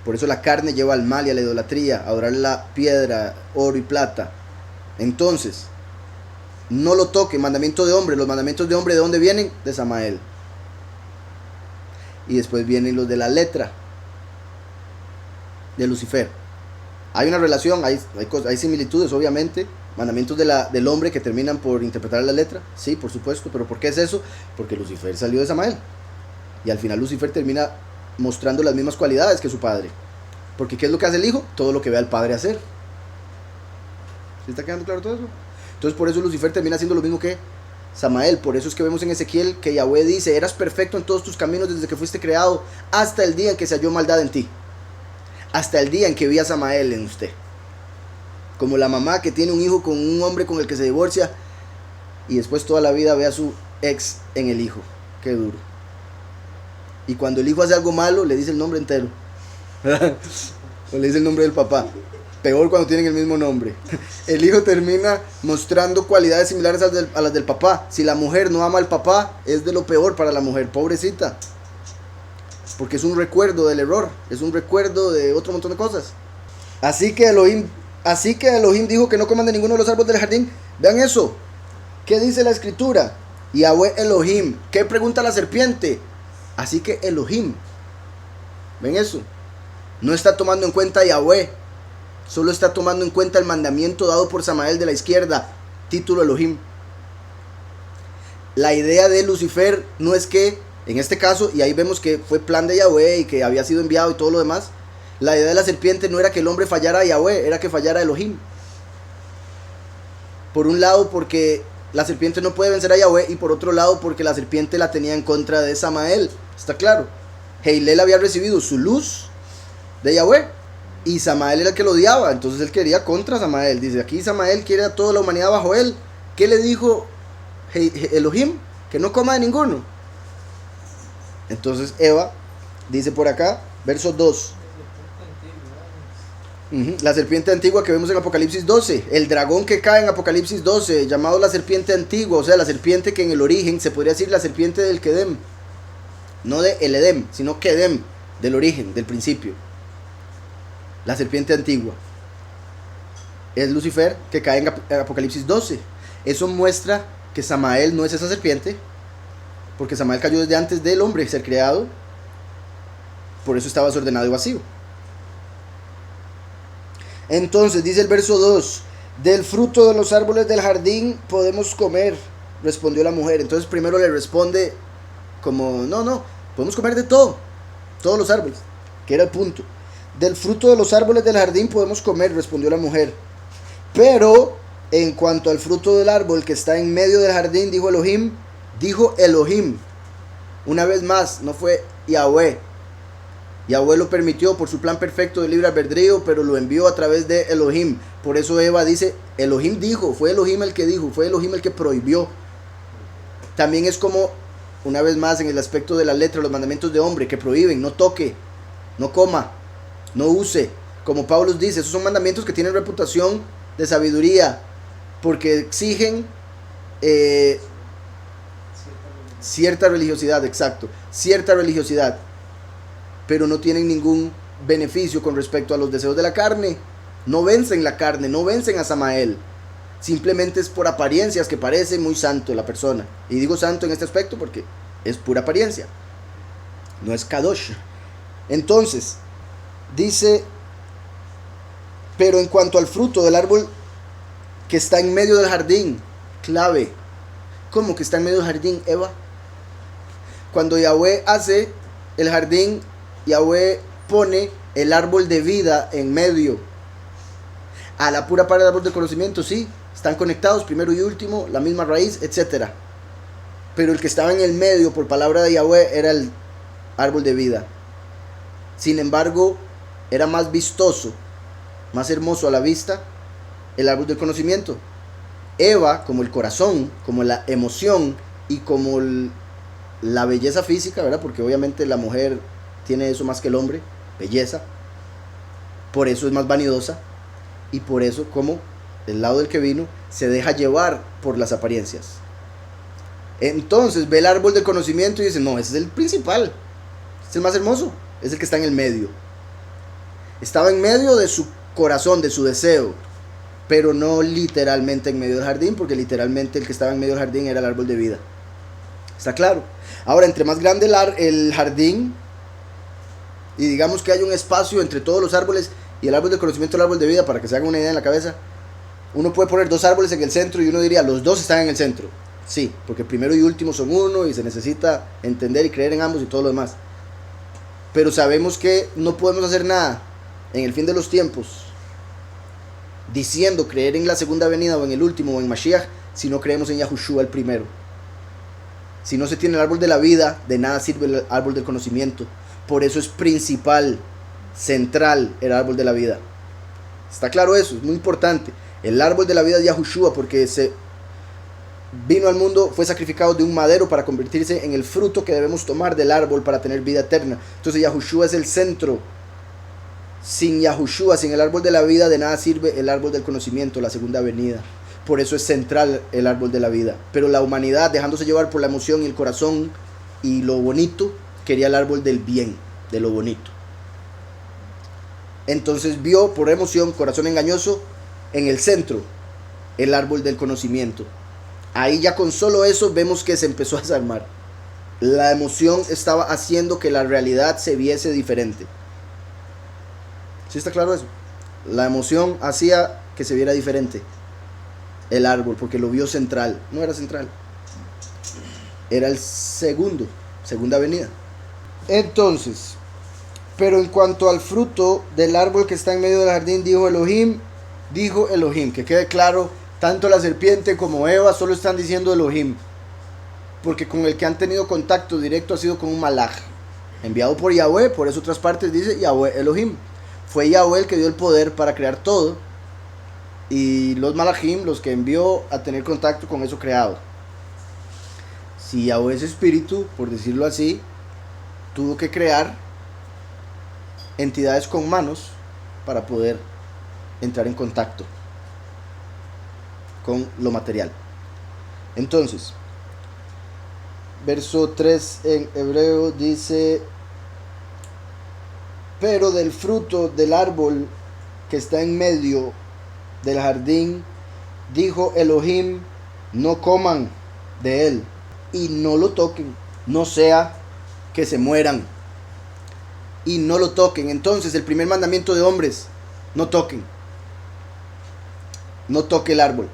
Por eso la carne lleva al mal y a la idolatría, a adorar la piedra, oro y plata. Entonces, no lo toque, mandamiento de hombre. Los mandamientos de hombre, ¿de dónde vienen? De Samael. Y después vienen los de la letra, de Lucifer. Hay una relación, hay similitudes, obviamente. Mandamientos del hombre que terminan por interpretar la letra, sí, por supuesto. ¿Pero por qué es eso? Porque Lucifer salió de Samael. Y al final Lucifer termina mostrando las mismas cualidades que su padre. Porque ¿qué es lo que hace el hijo? Todo lo que ve al padre hacer. ¿Sí está quedando claro todo eso? Entonces por eso Lucifer termina haciendo lo mismo que Samael. Por eso es que vemos en Ezequiel que Yahweh dice, eras perfecto en todos tus caminos desde que fuiste creado hasta el día en que se halló maldad en ti. hasta el día en que vi a Samael en usted. Como la mamá que tiene un hijo con un hombre con el que se divorcia y después toda la vida ve a su ex en el hijo. Qué duro. Y cuando el hijo hace algo malo, le dice el nombre entero. O le dice el nombre del papá. Peor cuando tienen el mismo nombre. El hijo termina mostrando cualidades similares a las del papá. Si la mujer no ama al papá, es de lo peor para la mujer, pobrecita. Porque es un recuerdo del error, es un recuerdo de otro montón de cosas. Así que Elohim dijo que no coman de ninguno de los árboles del jardín. Vean eso. ¿Qué dice la escritura? Yahweh Elohim. ¿Qué pregunta la serpiente? Así que Elohim. ¿Ven eso? No está tomando en cuenta a Yahweh. Solo está tomando en cuenta el mandamiento dado por Samael de la izquierda. Título Elohim. La idea de Lucifer no es que, en este caso, y ahí vemos que fue plan de Yahweh y que había sido enviado y todo lo demás. La idea de la serpiente no era que el hombre fallara a Yahweh, era que fallara a Elohim. Por un lado porque la serpiente no puede vencer a Yahweh, y por otro lado porque la serpiente la tenía en contra de Samael. Está claro. Heilel había recibido su luz de Yahweh y Samael era el que lo odiaba, entonces él quería contra Samael. Dice aquí Samael quiere a toda la humanidad bajo él. ¿Qué le dijo Elohim? Que no coma de ninguno. Entonces Eva dice por acá, verso 2. La serpiente antigua que vemos en Apocalipsis 12, el dragón que cae en Apocalipsis 12, llamado la serpiente antigua, o sea, la serpiente que en el origen se podría decir la serpiente del Kedem, no de el Edem, sino Kedem, del origen, del principio. La serpiente antigua es Lucifer, que cae en Apocalipsis 12. Eso muestra que Samael no es esa serpiente, porque Samael cayó desde antes del hombre ser creado, por eso estaba desordenado y vacío. Entonces dice el verso 2, del fruto de los árboles del jardín podemos comer, respondió la mujer. Entonces primero le responde como, no, podemos comer de todo, todos los árboles, que era el punto. Del fruto de los árboles del jardín podemos comer, respondió la mujer. Pero en cuanto al fruto del árbol que está en medio del jardín, dijo Elohim. Una vez más, no fue Yahweh. Yahweh lo permitió por su plan perfecto de libre albedrío, pero lo envió a través de Elohim. Por eso Eva dice, Elohim dijo, fue Elohim el que dijo, fue Elohim el que prohibió. También es como, una vez más, en el aspecto de la letra, los mandamientos de hombre que prohíben, no toque, no coma, no use. Como Pablo dice, esos son mandamientos que tienen reputación de sabiduría, porque exigen cierta religiosidad, exacto, cierta religiosidad, pero no tienen ningún beneficio con respecto a los deseos de la carne. No vencen la carne, no vencen a Samael. Simplemente es por apariencias que parece muy santo la persona. Y digo santo en este aspecto porque es pura apariencia, no es Kadosh. Entonces, dice, pero en cuanto al fruto del árbol que está en medio del jardín, clave. ¿Cómo que está en medio del jardín, Eva? Cuando Yahweh hace el jardín, Yahweh pone el árbol de vida en medio. A la pura par del árbol de conocimiento, sí, están conectados, primero y último, la misma raíz, etc. Pero el que estaba en el medio, por palabra de Yahweh, era el árbol de vida. Sin embargo, era más vistoso, más hermoso a la vista, el árbol del conocimiento. Eva, como el corazón, como la emoción y como la belleza física, ¿verdad? Porque obviamente la mujer tiene eso más que el hombre, belleza. Por eso es más vanidosa. Y por eso, como el lado del que vino, se deja llevar por las apariencias. Entonces ve el árbol del conocimiento y dice, no, ese es el principal, es el más hermoso, es el que está en el medio. Estaba en medio de su corazón, de su deseo, pero no literalmente en medio del jardín, porque literalmente el que estaba en medio del jardín era el árbol de vida. ¿Está claro? Ahora, entre más grande el jardín, y digamos que hay un espacio entre todos los árboles y el árbol del conocimiento y el árbol de vida, para que se hagan una idea en la cabeza, uno puede poner dos árboles en el centro y uno diría, los dos están en el centro. Sí, porque primero y último son uno y se necesita entender y creer en ambos y todo lo demás. Pero sabemos que no podemos hacer nada en el fin de los tiempos diciendo creer en la segunda venida o en el último o en Mashiach si no creemos en Yahushua el primero. Si no se tiene el árbol de la vida, de nada sirve el árbol del conocimiento. Por eso es principal central el árbol de la vida. ¿Está claro eso? Es muy importante. El árbol de la vida es Yahushua, porque se vino al mundo, fue sacrificado de un madero para convertirse en el fruto que debemos tomar del árbol para tener vida eterna. Entonces Yahushua es el centro. Sin Yahushua, sin el árbol de la vida, de nada sirve el árbol del conocimiento, la segunda venida. Por eso es central el árbol de la vida. Pero la humanidad, dejándose llevar por la emoción y el corazón y lo bonito, quería el árbol del bien, de lo bonito. Entonces vio por emoción, corazón engañoso, en el centro el árbol del conocimiento. Ahí ya con solo eso vemos que se empezó a desarmar. La emoción estaba haciendo que la realidad se viese diferente. ¿Sí está claro eso? La emoción hacía que se viera diferente el árbol, porque lo vio central. No era central, era el segunda venida. Entonces, pero en cuanto al fruto del árbol que está en medio del jardín, dijo Elohim, que quede claro, tanto la serpiente como Eva solo están diciendo Elohim, porque con el que han tenido contacto directo ha sido con un malaj, enviado por Yahweh. Por eso otras partes dice Yahweh Elohim. Fue Yahweh el que dio el poder para crear todo, y los malajim los que envió a tener contacto con eso creado. Si Yahweh es espíritu, por decirlo así, tuvo que crear entidades con manos para poder entrar en contacto con lo material. Entonces, verso 3 en hebreo dice: pero del fruto del árbol que está en medio del jardín, dijo Elohim, no coman de él y no lo toquen, no sea que se mueran. Y no lo toquen. Entonces el primer mandamiento de hombres: no toquen. No toque el árbol.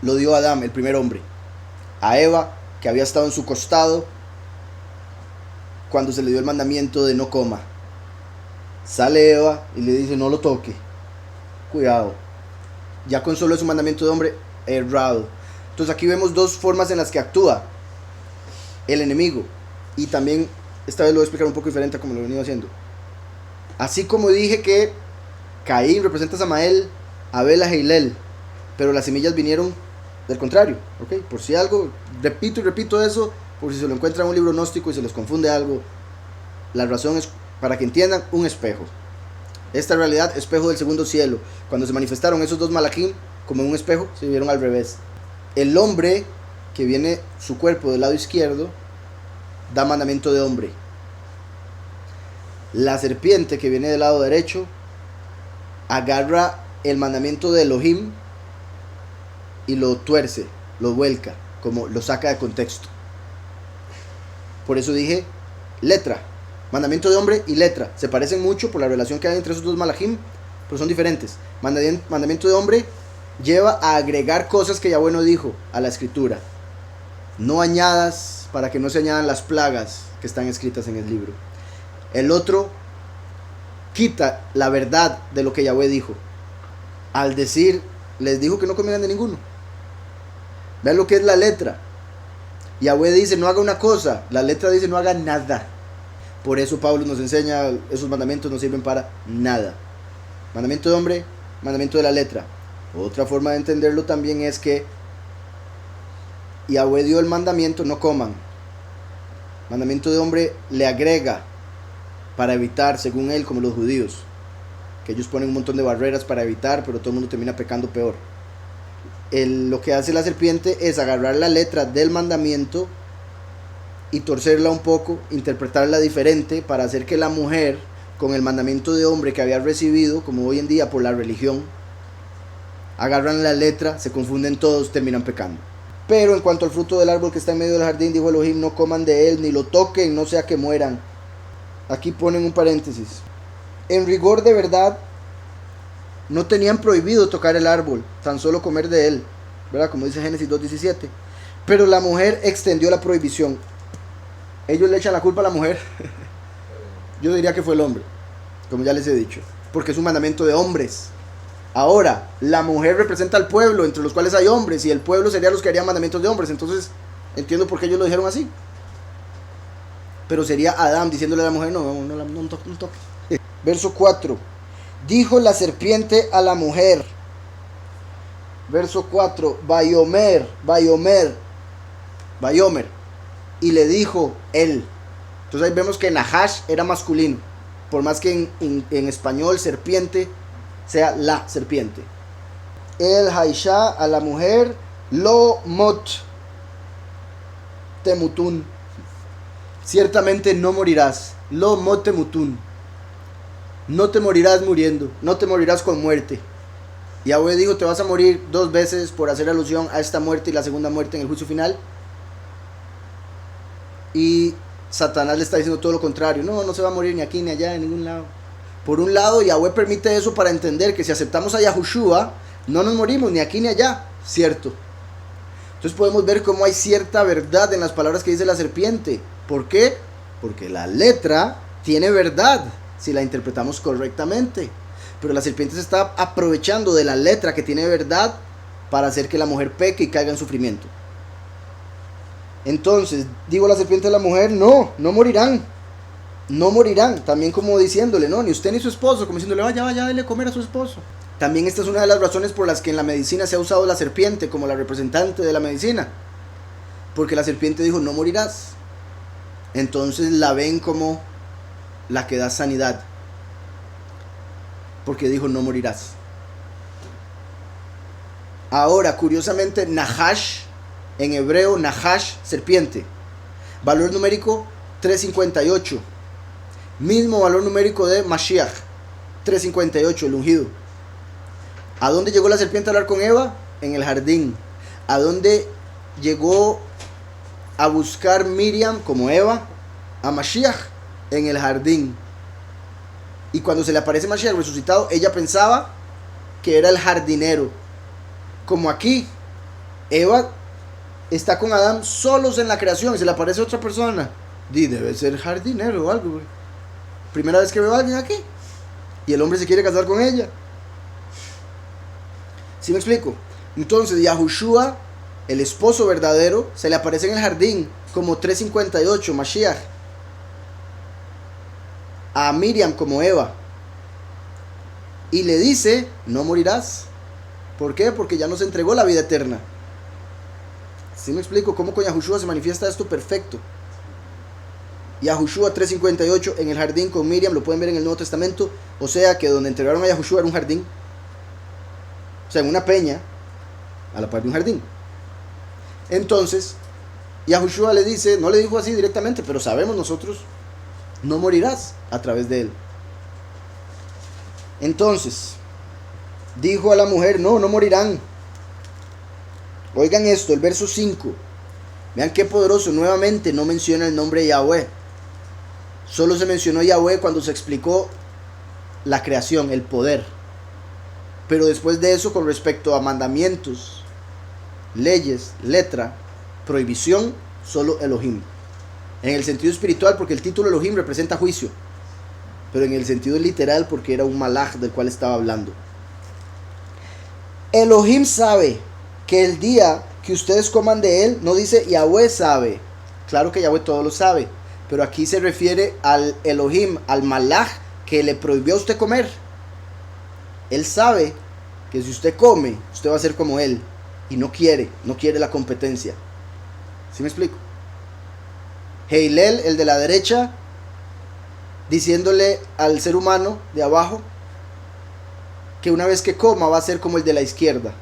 Lo dio a Adán, el primer hombre. A Eva, que había estado en su costado cuando se le dio el mandamiento de no coma. Sale Eva y le dice: no lo toque. Cuidado. Ya con solo ese mandamiento de hombre, errado. Entonces aquí vemos dos formas en las que actúa el enemigo. Y también esta vez lo voy a explicar un poco diferente a como lo he venido haciendo. Así como dije que Caín representa a Samael, Abel a Heilel, pero las semillas vinieron del contrario, ¿ok? Por si algo, repito y repito eso, por si se lo encuentran en un libro gnóstico y se les confunde algo, la razón es para que entiendan: un espejo. Esta realidad, espejo del segundo cielo. Cuando se manifestaron esos dos malachim como en un espejo, se vieron al revés. El hombre, que viene su cuerpo del lado izquierdo, da mandamiento de hombre. La serpiente, que viene del lado derecho, agarra el mandamiento de Elohim y lo tuerce, lo vuelca, como lo saca de contexto. Por eso dije letra, mandamiento de hombre y letra. Se parecen mucho por la relación que hay entre esos dos malachim, pero son diferentes. Mandamiento de hombre lleva a agregar cosas que Yahweh no dijo a la escritura. No añadas, para que no se añadan las plagas que están escritas en el libro. El otro quita la verdad de lo que Yahweh dijo, al decir: les dijo que no comieran de ninguno. Vean lo que es la letra. Yahweh dice: no haga una cosa. La letra dice: no haga nada. Por eso Pablo nos enseña: esos mandamientos no sirven para nada. Mandamiento de hombre, mandamiento de la letra. Otra forma de entenderlo también es que Yahweh dio el mandamiento: no coman. Mandamiento de hombre le agrega para evitar, según él, como los judíos, que ellos ponen un montón de barreras para evitar, pero todo el mundo termina pecando peor. Lo que hace la serpiente es agarrar la letra del mandamiento y torcerla un poco, interpretarla diferente, para hacer que la mujer, con el mandamiento de hombre que había recibido, como hoy en día por la religión, agarran la letra, se confunden todos, terminan pecando. Pero en cuanto al fruto del árbol que está en medio del jardín, dijo Elohim: no coman de él, ni lo toquen, no sea que mueran. Aquí ponen un paréntesis. En rigor de verdad, no tenían prohibido tocar el árbol, tan solo comer de él, ¿verdad? Como dice Génesis 2:17. Pero la mujer extendió la prohibición. Ellos le echan la culpa a la mujer. Yo diría que fue el hombre, como ya les he dicho, porque es un mandamiento de hombres. Ahora, la mujer representa al pueblo, entre los cuales hay hombres, y el pueblo sería los que harían mandamientos de hombres. Entonces, entiendo por qué ellos lo dijeron así. Pero sería Adán diciéndole a la mujer: no toque. Verso 4. Dijo la serpiente a la mujer. Verso 4. Vayomer. Y le dijo él. Entonces ahí vemos que Nahash era masculino. Por más que en español serpiente sea la serpiente. El Haisha a la mujer. Lo mot temutun. Ciertamente no morirás. Lo mot temutun. No te morirás muriendo. No te morirás con muerte. Yahweh dijo, te vas a morir 2 veces por hacer alusión a esta muerte y la segunda muerte en el juicio final. Y Satanás le está diciendo todo lo contrario. No se va a morir ni aquí ni allá, en ningún lado. Por un lado, Yahweh permite eso para entender que si aceptamos a Yahushua, no nos morimos ni aquí ni allá. Cierto. Entonces podemos ver cómo hay cierta verdad en las palabras que dice la serpiente. ¿Por qué? Porque la letra tiene verdad si la interpretamos correctamente. Pero la serpiente se está aprovechando de la letra que tiene verdad para hacer que la mujer peque y caiga en sufrimiento. Entonces, digo la serpiente a la mujer, no morirán. No morirán. También como diciéndole, no, ni usted ni su esposo. Como diciéndole, vaya, dele comer a su esposo. También esta es una de las razones por las que en la medicina se ha usado la serpiente como la representante de la medicina. Porque la serpiente dijo, no morirás. Entonces la ven como la que da sanidad. Porque dijo, no morirás. Ahora, curiosamente, Nahash, en hebreo, Nahash, serpiente. Valor numérico 358. Mismo valor numérico de Mashiach, 358, el ungido. ¿A dónde llegó la serpiente a hablar con Eva? En el jardín. ¿A dónde llegó a buscar Miriam como Eva? A Mashiach, en el jardín. Y cuando se le aparece Mashiach resucitado, ella pensaba que era el jardinero. Como aquí, Eva está con Adán solos en la creación y se le aparece otra persona. Debe ser jardinero o algo. Primera vez que veo a alguien aquí. Y el hombre se quiere casar con ella. ¿Sí me explico? Entonces Yahushua, el esposo verdadero, se le aparece en el jardín como 358, Mashiach. A Miriam como Eva. Y le dice, no morirás. ¿Por qué? Porque ya nos entregó la vida eterna. ¿Sí me explico? ¿Cómo con Yahushua se manifiesta esto perfecto? Yahushua 358 en el jardín con Miriam, lo pueden ver en el Nuevo Testamento. O sea que donde entregaron a Yahushua era un jardín. O sea, en una peña, a la par de un jardín. Entonces, Yahushua le dice, no le dijo así directamente, pero sabemos nosotros, no morirás a través de él. Entonces, dijo a la mujer, no morirán. Oigan esto, el verso 5. Vean qué poderoso, nuevamente no menciona el nombre de Yahweh. Solo se mencionó Yahweh cuando se explicó la creación, el poder. Pero después de eso, con respecto a mandamientos, leyes, letra, prohibición, solo Elohim. En el sentido espiritual, porque el título Elohim representa juicio. Pero en el sentido literal, porque era un malaj del cual estaba hablando. Elohim sabe que el día que ustedes coman de él, no dice Yahweh sabe. Claro que Yahweh todo lo sabe. Pero aquí se refiere al Elohim, al malaj que le prohibió a usted comer. Él sabe que si usted come, usted va a ser como él. Y no quiere la competencia. ¿Sí me explico? Heilel, el de la derecha, diciéndole al ser humano de abajo que una vez que coma va a ser como el de la izquierda.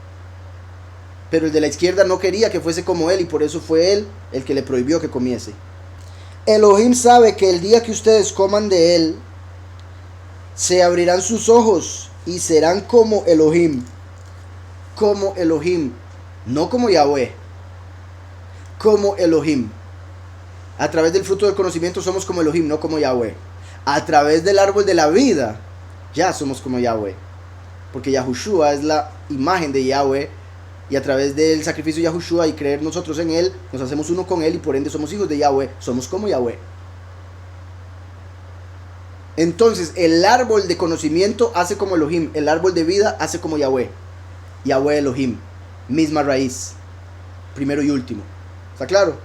Pero el de la izquierda no quería que fuese como él y por eso fue él el que le prohibió que comiese. Elohim sabe que el día que ustedes coman de él, se abrirán sus ojos y serán como Elohim. Como Elohim. No como Yahweh. Como Elohim. A través del fruto del conocimiento somos como Elohim, no como Yahweh. A través del árbol de la vida, ya somos como Yahweh. Porque Yahushua es la imagen de Yahweh. Y a través del sacrificio de Yahushua y creer nosotros en él, nos hacemos uno con él y por ende somos hijos de Yahweh. Somos como Yahweh. Entonces, el árbol de conocimiento hace como Elohim. El árbol de vida hace como Yahweh. Yahweh Elohim. Misma raíz. Primero y último. ¿Está claro?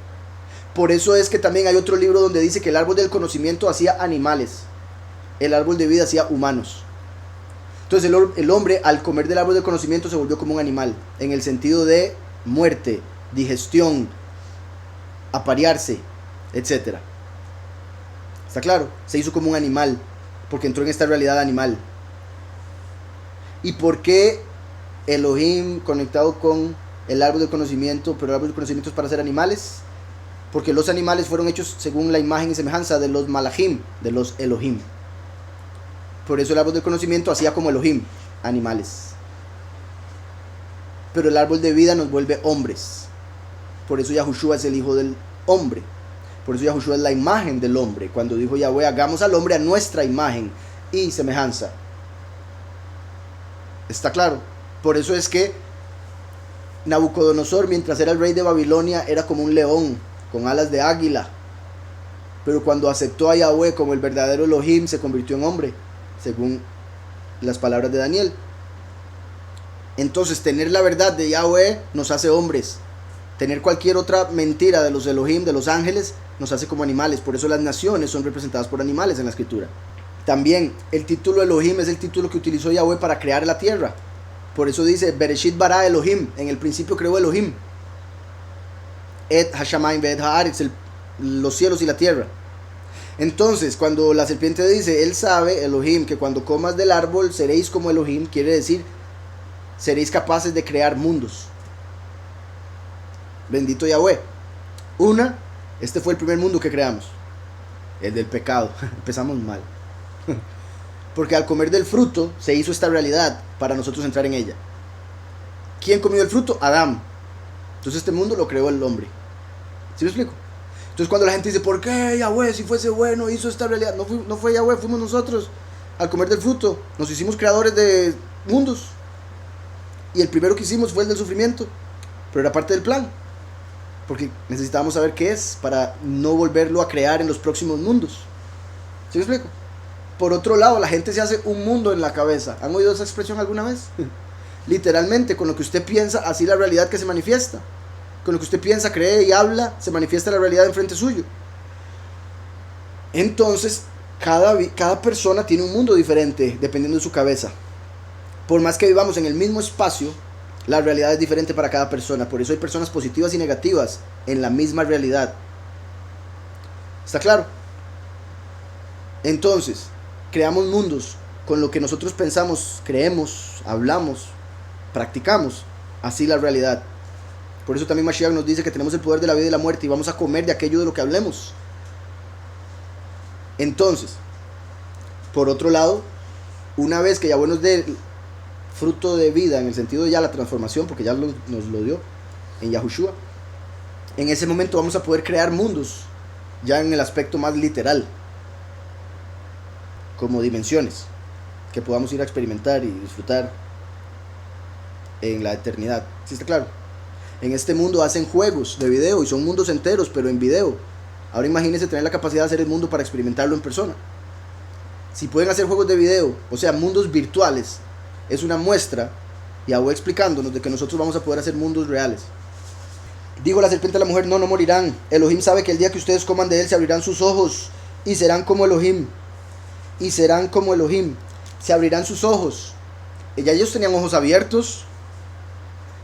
Por eso es que también hay otro libro donde dice que el árbol del conocimiento hacía animales. el árbol de vida hacía humanos. Entonces el hombre al comer del árbol del conocimiento se volvió como un animal, en el sentido de muerte, digestión, aparearse, etc. ¿Está claro? Se hizo como un animal, porque entró en esta realidad animal. ¿Y por qué Elohim conectado con el árbol del conocimiento, pero el árbol del conocimiento es para ser animales? Porque los animales fueron hechos según la imagen y semejanza de los malachim, de los Elohim. Por eso el árbol del conocimiento hacía como Elohim, animales. Pero el árbol de vida nos vuelve hombres. Por eso Yahushua es el hijo del hombre. Por eso Yahushua es la imagen del hombre. Cuando dijo Yahweh, hagamos al hombre a nuestra imagen y semejanza. ¿Está claro? Por eso es que Nabucodonosor, mientras era el rey de Babilonia, era como un león, con alas de águila. Pero cuando aceptó a Yahweh como el verdadero Elohim, se convirtió en hombre, según las palabras de Daniel. Entonces, tener la verdad de Yahweh nos hace hombres. Tener cualquier otra mentira de los Elohim, de los ángeles, nos hace como animales. Por eso las naciones son representadas por animales en la escritura. También, el título Elohim es el título que utilizó Yahweh para crear la tierra. Por eso dice, Bereshit bara Elohim, en el principio creó Elohim. Et hashamayim ve'et haaretz, los cielos y la tierra. Entonces, cuando la serpiente dice, él sabe, Elohim, que cuando comas del árbol seréis como Elohim, quiere decir, seréis capaces de crear mundos. Bendito Yahweh. Este fue el primer mundo que creamos, el del pecado. Empezamos mal. Porque al comer del fruto se hizo esta realidad para nosotros entrar en ella. ¿Quién comió el fruto? Adán. Entonces este mundo lo creó el hombre. ¿Sí me explico? Entonces cuando la gente dice, ¿por qué Yahweh, si fuese bueno, hizo esta realidad? No fue Yahweh, fuimos nosotros. Al comer del fruto nos hicimos creadores de mundos. Y el primero que hicimos fue el del sufrimiento. Pero era parte del plan. Porque necesitábamos saber qué es para no volverlo a crear en los próximos mundos. ¿Sí me explico? Por otro lado, la gente se hace un mundo en la cabeza. ¿Han oído esa expresión alguna vez? Literalmente, con lo que usted piensa, así la realidad que se manifiesta. Con lo que usted piensa, cree y habla, se manifiesta la realidad enfrente suyo. Entonces, cada persona tiene un mundo diferente, dependiendo de su cabeza. Por más que vivamos en el mismo espacio, la realidad es diferente para cada persona. Por eso hay personas positivas y negativas en la misma realidad. ¿Está claro? Entonces, creamos mundos con lo que nosotros pensamos, creemos, hablamos, practicamos. Así la realidad. Por eso también Mashiach nos dice que tenemos el poder de la vida y la muerte y vamos a comer de aquello de lo que hablemos. Entonces, por otro lado, una vez que Yahweh nos dé fruto de vida, en el sentido de ya la transformación, porque ya nos lo dio en Yahushua, en ese momento vamos a poder crear mundos, ya en el aspecto más literal, como dimensiones, que podamos ir a experimentar y disfrutar en la eternidad. ¿Sí está claro? En este mundo hacen juegos de video y son mundos enteros, pero en video. Ahora imagínense tener la capacidad de hacer el mundo para experimentarlo en persona. Si pueden hacer juegos de video, o sea, mundos virtuales, es una muestra, Yahweh explicándonos de que nosotros vamos a poder hacer mundos reales. Dijo la serpiente a la mujer, no morirán. Elohim sabe que el día que ustedes coman de él se abrirán sus ojos y serán como Elohim. Y serán como Elohim. Se abrirán sus ojos. Ya ellos tenían ojos abiertos.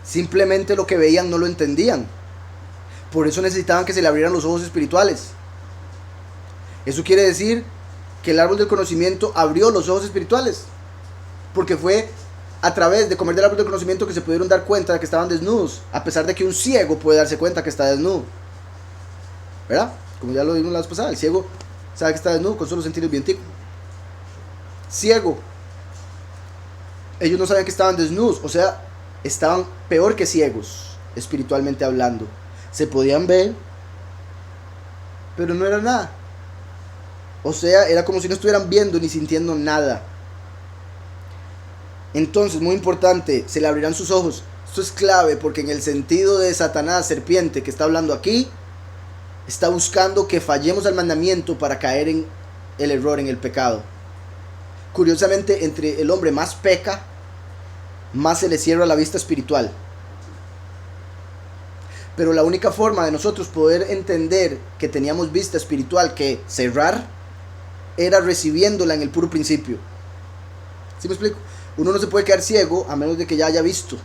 Simplemente lo que veían no lo entendían. Por eso necesitaban que se le abrieran los ojos espirituales. Eso quiere decir que el árbol del conocimiento abrió los ojos espirituales. Porque fue a través de comer del árbol del conocimiento que se pudieron dar cuenta de que estaban desnudos. A pesar de que un ciego puede darse cuenta que está desnudo. ¿Verdad? Como ya lo vimos la vez pasada. El ciego sabe que está desnudo con solo sentir el vientico. Ciego. Ellos no sabían que estaban desnudos. O sea, estaban peor que ciegos, espiritualmente hablando. Se podían ver, pero no era nada. O sea, era como si no estuvieran viendo ni sintiendo nada. Entonces, muy importante, se le abrirán sus ojos. Esto es clave porque en el sentido de Satanás, serpiente, que está hablando aquí, está buscando que fallemos al mandamiento para caer en el error, en el pecado. Curiosamente, entre el hombre más peca, más se le cierra la vista espiritual. Pero la única forma de nosotros poder entender que teníamos vista espiritual que cerrar era recibiéndola en el puro principio. ¿Sí me explico? Uno no se puede quedar ciego a menos de que ya haya visto.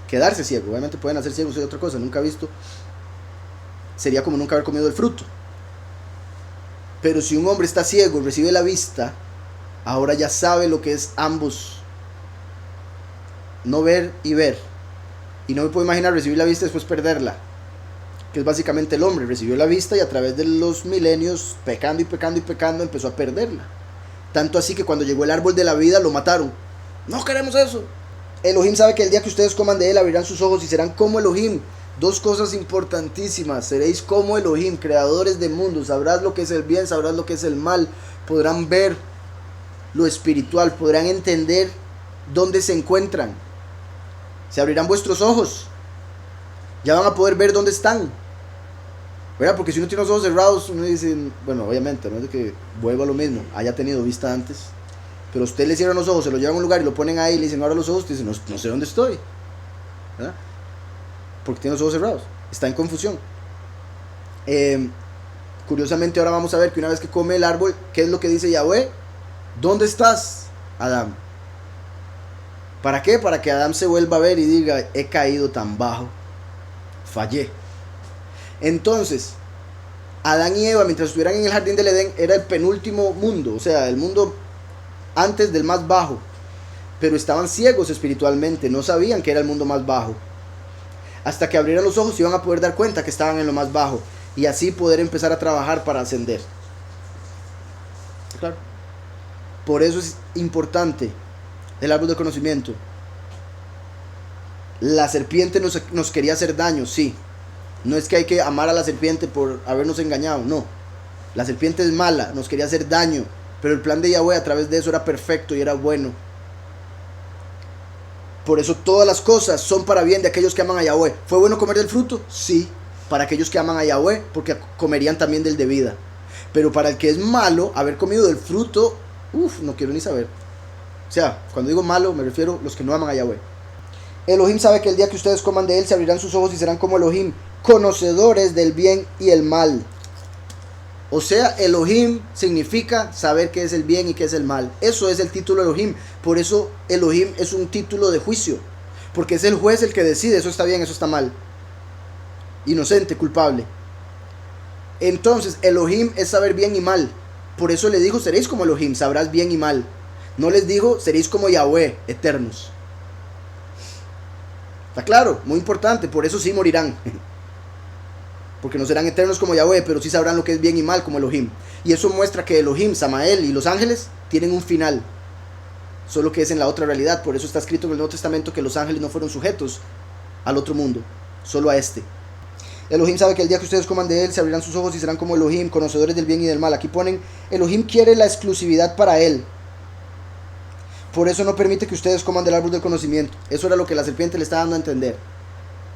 Quedarse ciego, obviamente pueden hacer ciegos y otra cosa, nunca visto. Sería como nunca haber comido el fruto. Pero si un hombre está ciego y recibe la vista, ahora ya sabe lo que es ambos. No ver y ver. Y no me puedo imaginar recibir la vista y después perderla. Que es básicamente el hombre. Recibió la vista y a través de los milenios, pecando y pecando y pecando, empezó a perderla. Tanto así que cuando llegó el árbol de la vida lo mataron. No queremos eso. Elohim sabe que el día que ustedes coman de él abrirán sus ojos y serán como Elohim. Dos cosas importantísimas. Seréis como Elohim, creadores de mundos. Sabrás lo que es el bien, sabrás lo que es el mal. Podrán ver lo espiritual, podrán entender dónde se encuentran. Se abrirán vuestros ojos. Ya van a poder ver dónde están. ¿Verdad? Porque si uno tiene los ojos cerrados, uno dice, bueno, obviamente, no es de que vuelva a lo mismo, haya tenido vista antes. Pero usted le cierran los ojos, se lo llevan a un lugar y lo ponen ahí y le dicen, ahora los ojos, usted dice, no sé dónde estoy. ¿Verdad? Porque tiene los ojos cerrados. Está en confusión. Curiosamente ahora vamos a ver que una vez que come el árbol, ¿qué es lo que dice Yahweh? ¿Dónde estás, Adán? ¿Para qué? Para que Adán se vuelva a ver y diga, he caído tan bajo, fallé. Entonces, Adán y Eva, mientras estuvieran en el jardín del Edén, era el penúltimo mundo, o sea, el mundo antes del más bajo. Pero estaban ciegos espiritualmente, no sabían que era el mundo más bajo. Hasta que abrieran los ojos iban a poder dar cuenta que estaban en lo más bajo. Y así poder empezar a trabajar para ascender. Claro. Por eso es importante el árbol del conocimiento. La serpiente nos quería hacer daño, sí. No es que hay que amar a la serpiente por habernos engañado, no. La serpiente es mala, nos quería hacer daño. Pero el plan de Yahweh a través de eso era perfecto y era bueno. Por eso todas las cosas son para bien de aquellos que aman a Yahweh. ¿Fue bueno comer del fruto? Sí, para aquellos que aman a Yahweh, porque comerían también del de vida. Pero para el que es malo, haber comido del fruto, no quiero ni saber. O sea, cuando digo malo, me refiero a los que no aman a Yahweh. Elohim sabe que el día que ustedes coman de él, se abrirán sus ojos y serán como Elohim, conocedores del bien y el mal. O sea, Elohim significa saber qué es el bien y qué es el mal. Eso es el título Elohim. Por eso Elohim es un título de juicio. Porque es el juez el que decide, eso está bien, eso está mal. Inocente, culpable. Entonces, Elohim es saber bien y mal. Por eso le dijo, seréis como Elohim, sabrás bien y mal. No les dijo, seréis como Yahweh, eternos. ¿Está claro? Muy importante, por eso sí morirán. Porque no serán eternos como Yahweh, pero sí sabrán lo que es bien y mal como Elohim. Y eso muestra que Elohim, Samael y los ángeles tienen un final. Solo que es en la otra realidad. Por eso está escrito en el Nuevo Testamento que los ángeles no fueron sujetos al otro mundo, solo a este. Elohim sabe que el día que ustedes coman de él, se abrirán sus ojos y serán como Elohim, conocedores del bien y del mal. Aquí ponen, Elohim quiere la exclusividad para él. Por eso no permite que ustedes coman del árbol del conocimiento. Eso era lo que la serpiente le está dando a entender.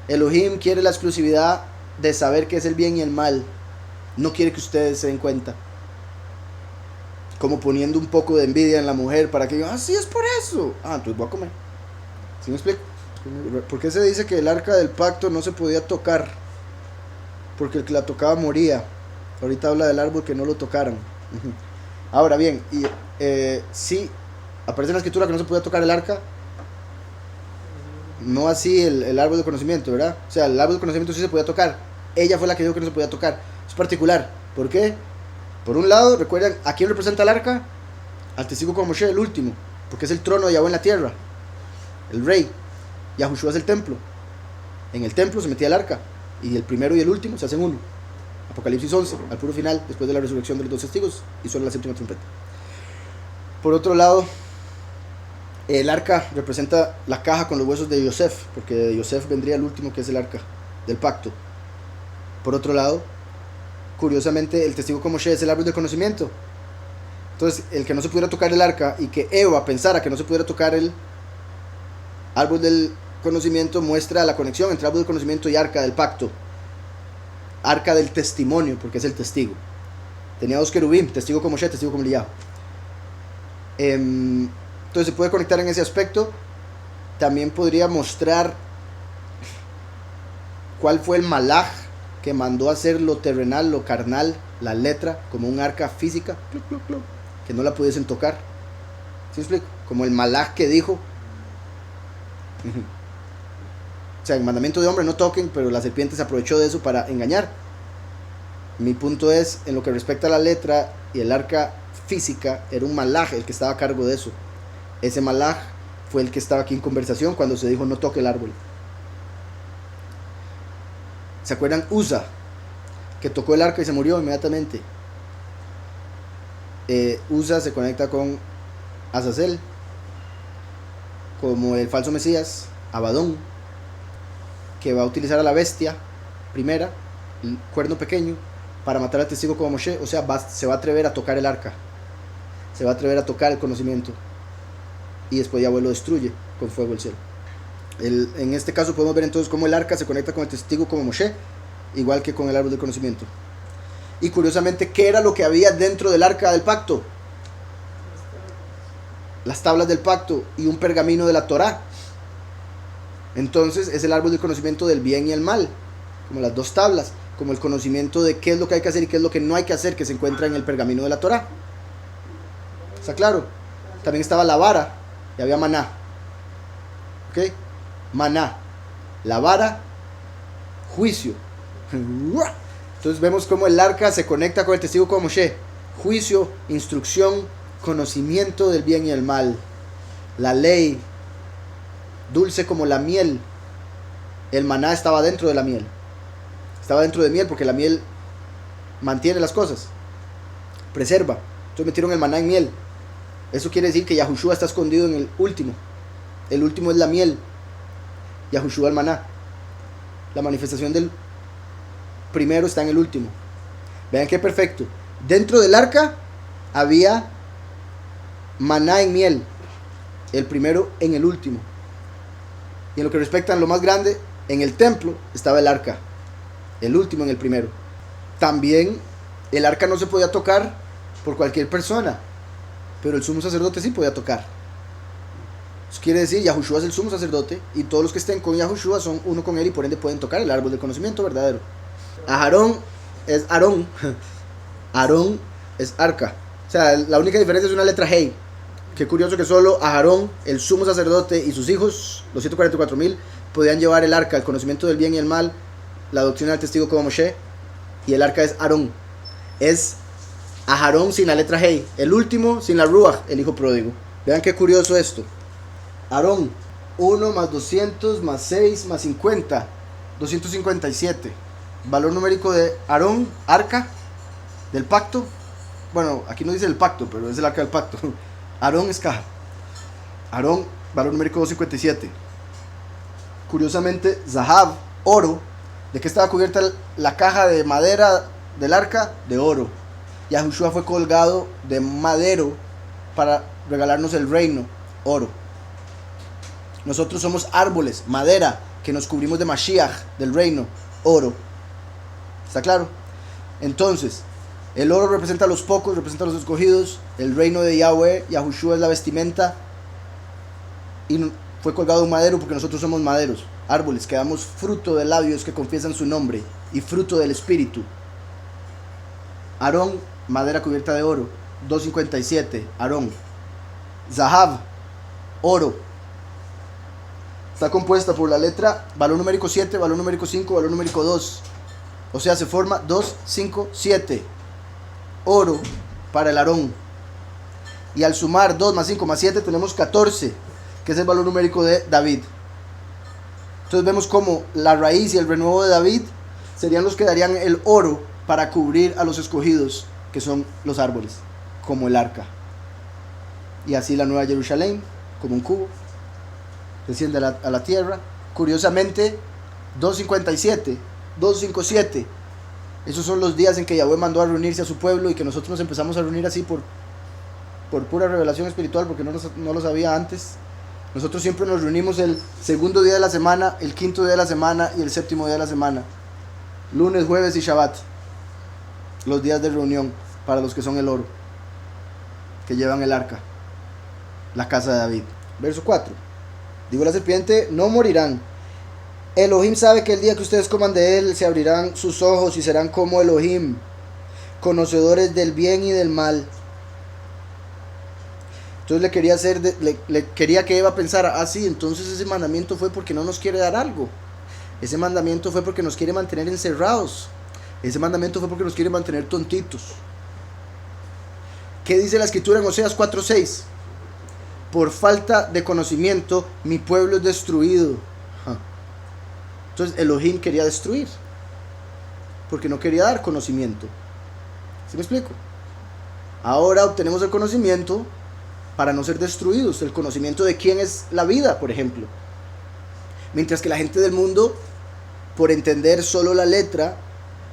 Elohim quiere la exclusividad de saber qué es el bien y el mal. No quiere que ustedes se den cuenta. Como poniendo un poco de envidia en la mujer para que digan, sí, es por eso. Entonces voy a comer. ¿Sí me explico? ¿Por qué se dice que el arca del pacto no se podía tocar? Porque el que la tocaba moría. Ahorita habla del árbol que no lo tocaran. Ahora bien, sí, aparece en la escritura que no se podía tocar el arca. No así el árbol del conocimiento, ¿verdad? O sea, el árbol del conocimiento sí se podía tocar. Ella fue la que dijo que no se podía tocar. Es particular. ¿Por qué? Por un lado, recuerdan, ¿a quién representa el arca? Al testigo como Moshe, el último. Porque es el trono de Yahweh en la tierra. El rey. Yahushua es el templo. En el templo se metía el arca. Y el primero y el último se hacen uno. Apocalipsis 11, al puro final, después de la resurrección de los dos testigos, y suena la séptima trompeta. Por otro lado, el arca representa la caja con los huesos de Yosef, porque de Yosef vendría el último, que es el arca del pacto. Por otro lado, curiosamente, el testigo como Moshe es el árbol del conocimiento. Entonces, el que no se pudiera tocar el arca y que Eva pensara que no se pudiera tocar el árbol del conocimiento muestra la conexión entre árbol del conocimiento y arca del pacto. Arca del testimonio, porque es el testigo. Tenía dos querubín, testigo como Moshe, testigo como Eliyahu. Entonces se puede conectar en ese aspecto. También podría mostrar cuál fue el malaj que mandó a hacer lo terrenal, lo carnal, la letra, como un arca física, que no la pudiesen tocar. ¿Sí me explico? Como el malaj que dijo. O sea, el mandamiento de hombre no toquen, pero la serpiente se aprovechó de eso para engañar. Mi punto es, en lo que respecta a la letra y el arca física, era un malaj el que estaba a cargo de eso. Ese malaj fue el que estaba aquí en conversación cuando se dijo no toque el árbol. ¿Se acuerdan? Usa, que tocó el arca y se murió inmediatamente. Usa se conecta con Azazel, como el falso Mesías, Abadón, que va a utilizar a la bestia primera, el cuerno pequeño, para matar al testigo como Moshe. O sea, se va a atrever a tocar el arca, se va a atrever a tocar el conocimiento, y después Yahweh lo destruye con fuego del cielo. En este caso podemos ver entonces cómo el arca se conecta con el testigo como Moshe, igual que con el árbol del conocimiento. Y curiosamente, ¿qué era lo que había dentro del arca del pacto? Las tablas del pacto y un pergamino de la Torá. Entonces es el árbol del conocimiento del bien y el mal, como las dos tablas, como el conocimiento de qué es lo que hay que hacer y qué es lo que no hay que hacer, que se encuentra en el pergamino de la Torá. ¿Está claro? También estaba la vara y había maná. ¿Ok? Maná, la vara, juicio. Entonces vemos cómo el arca se conecta con el testigo como Moshe. Juicio, instrucción, conocimiento del bien y el mal. La ley, dulce como la miel. El maná estaba dentro de la miel. Estaba dentro de miel porque la miel mantiene las cosas, preserva. Entonces metieron el maná en miel. Eso quiere decir que Yahushua está escondido en el último. El último es la miel. Yahushua el maná. La manifestación del primero está en el último. Vean qué perfecto. Dentro del arca había maná en miel. El primero en el último. Y en lo que respecta a lo más grande, en el templo estaba el arca. El último en el primero. También el arca no se podía tocar por cualquier persona, pero el sumo sacerdote sí podía tocar. Eso quiere decir, Yahushua es el sumo sacerdote y todos los que estén con Yahushua son uno con él y por ende pueden tocar el árbol del conocimiento verdadero. Aarón es Aarón. Aarón es arca. O sea, la única diferencia es una letra Hey. Qué curioso que solo Aarón, el sumo sacerdote, y sus hijos, los 144,000, podían llevar el arca, el conocimiento del bien y el mal, la doctrina del testigo como Moshe, y el arca es Aarón. Es Aarón sin la letra Hey. El último sin la Ruach, el hijo pródigo. Vean qué curioso esto. Aarón, 1 más 200 más 6 más 50, 257. Valor numérico de Aarón, arca del pacto. Bueno, aquí no dice el pacto, pero es el arca del pacto. Aarón es caja. Aarón, valor numérico 257. Curiosamente, Zahab, oro. ¿De qué estaba cubierta la caja de madera del arca? De oro. Yahushua fue colgado de madero para regalarnos el reino, oro. Nosotros somos árboles, madera, que nos cubrimos de Mashiach, del reino, oro. ¿Está claro? Entonces, el oro representa a los pocos, representa a los escogidos. El reino de Yahweh, Yahushua es la vestimenta. Y fue colgado en madero porque nosotros somos maderos, árboles, que damos fruto de labios que confiesan su nombre y fruto del espíritu. Aarón, madera cubierta de oro, 257, Aarón. Zahab, oro. Está compuesta por la letra valor numérico 7, valor numérico 5, valor numérico 2. O sea, se forma 2, 5, 7. Oro para el Aarón. Y al sumar 2 más 5 más 7 tenemos 14, que es el valor numérico de David. Entonces vemos como la raíz y el renuevo de David serían los que darían el oro para cubrir a los escogidos, que son los árboles, como el arca. Y así la nueva Jerusalén, como un cubo, desciende a la tierra. Curiosamente, 257, 257, esos son los días en que Yahweh mandó a reunirse a su pueblo y que nosotros nos empezamos a reunir así por pura revelación espiritual, porque no lo sabía antes. Nosotros siempre nos reunimos el segundo día de la semana, el quinto día de la semana y el séptimo día de la semana. Lunes, jueves y Shabbat. Los días de reunión para los que son el oro, que llevan el arca, la casa de David. Verso 4. Digo la serpiente, no morirán. Elohim sabe que el día que ustedes coman de él se abrirán sus ojos y serán como Elohim, conocedores del bien y del mal. Entonces le quería que Eva pensara, sí, entonces ese mandamiento fue porque no nos quiere dar algo. Ese mandamiento fue porque nos quiere mantener encerrados. Ese mandamiento fue porque nos quiere mantener tontitos. ¿Qué dice la escritura en Oseas 4:6? Por falta de conocimiento mi pueblo es destruido. Entonces Elohim quería destruir porque no quería dar conocimiento. ¿Sí me explico? Ahora obtenemos el conocimiento para no ser destruidos. El conocimiento de quién es la vida, por ejemplo. Mientras que la gente del mundo, por entender solo la letra,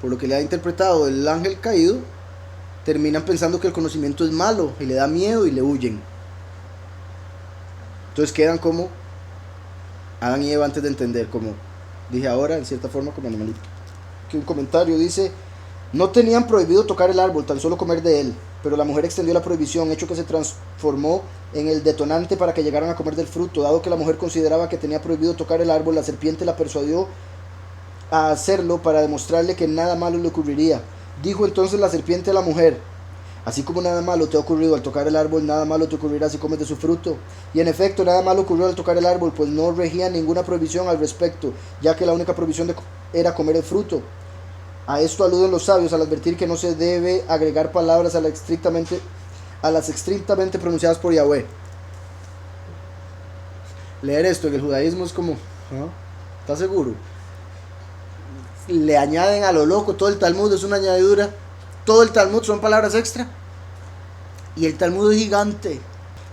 por lo que le ha interpretado el ángel caído, terminan pensando que el conocimiento es malo y le da miedo y le huyen. Entonces quedan como Adán y Eva antes de entender, como dije ahora, en cierta forma, como animalito. Aquí un comentario dice: no tenían prohibido tocar el árbol, tan solo comer de él, pero la mujer extendió la prohibición, hecho que se transformó en el detonante para que llegaran a comer del fruto. Dado que la mujer consideraba que tenía prohibido tocar el árbol, la serpiente la persuadió a hacerlo para demostrarle que nada malo le ocurriría. Dijo entonces la serpiente a la mujer: así como nada malo te ha ocurrido al tocar el árbol, nada malo te ocurrirá si comes de su fruto. Y en efecto, nada malo ocurrió al tocar el árbol, pues no regía ninguna prohibición al respecto, ya que la única prohibición era comer el fruto. A esto aluden los sabios al advertir que no se debe agregar palabras a las estrictamente pronunciadas por Yahweh. Leer esto en el judaísmo es como, ¿estás seguro? Le añaden a lo loco, todo el Talmud es una añadidura. Todo el Talmud son palabras extra. Y el Talmud es gigante.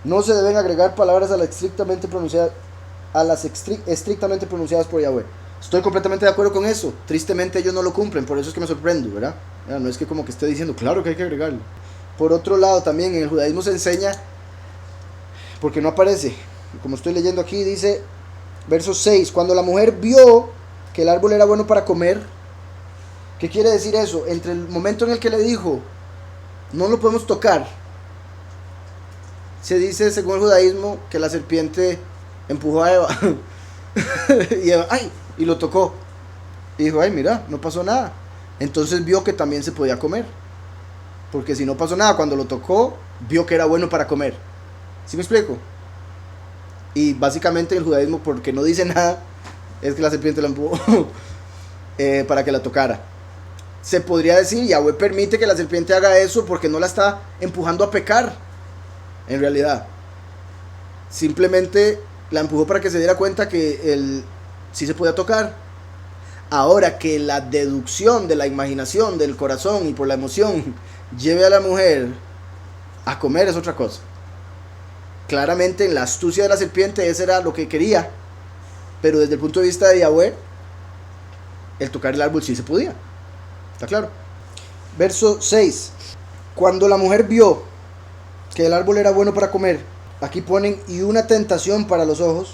No se deben agregar palabras a las estrictamente pronunciadas por Yahweh. Estoy completamente de acuerdo con eso. Tristemente ellos no lo cumplen, por eso es que me sorprendo, ¿verdad? No es que como que esté diciendo, claro que hay que agregarlo. Por otro lado, también en el judaísmo se enseña, porque no aparece, como estoy leyendo aquí, dice, verso 6, cuando la mujer vio que el árbol era bueno para comer. ¿Qué quiere decir eso? Entre el momento en el que le dijo, no lo podemos tocar, se dice, según el judaísmo, que la serpiente empujó a Eva. Y Eva, y lo tocó. Y dijo, mira, no pasó nada. Entonces vio que también se podía comer. Porque si no pasó nada, cuando lo tocó, vio que era bueno para comer. ¿Sí me explico? Y básicamente el judaísmo, porque no dice nada, es que la serpiente la empujó para que la tocara. Se podría decir, Yahweh permite que la serpiente haga eso porque no la está empujando a pecar. En realidad, simplemente la empujó para que se diera cuenta que sí se podía tocar. Ahora, que la deducción de la imaginación, del corazón y por la emoción lleve a la mujer a comer es otra cosa. Claramente en la astucia de la serpiente eso era lo que quería, pero desde el punto de vista de Yahweh, el tocar el árbol sí se podía. ¿Está claro? Verso 6. Cuando la mujer vio que el árbol era bueno para comer, aquí ponen, y una tentación para los ojos,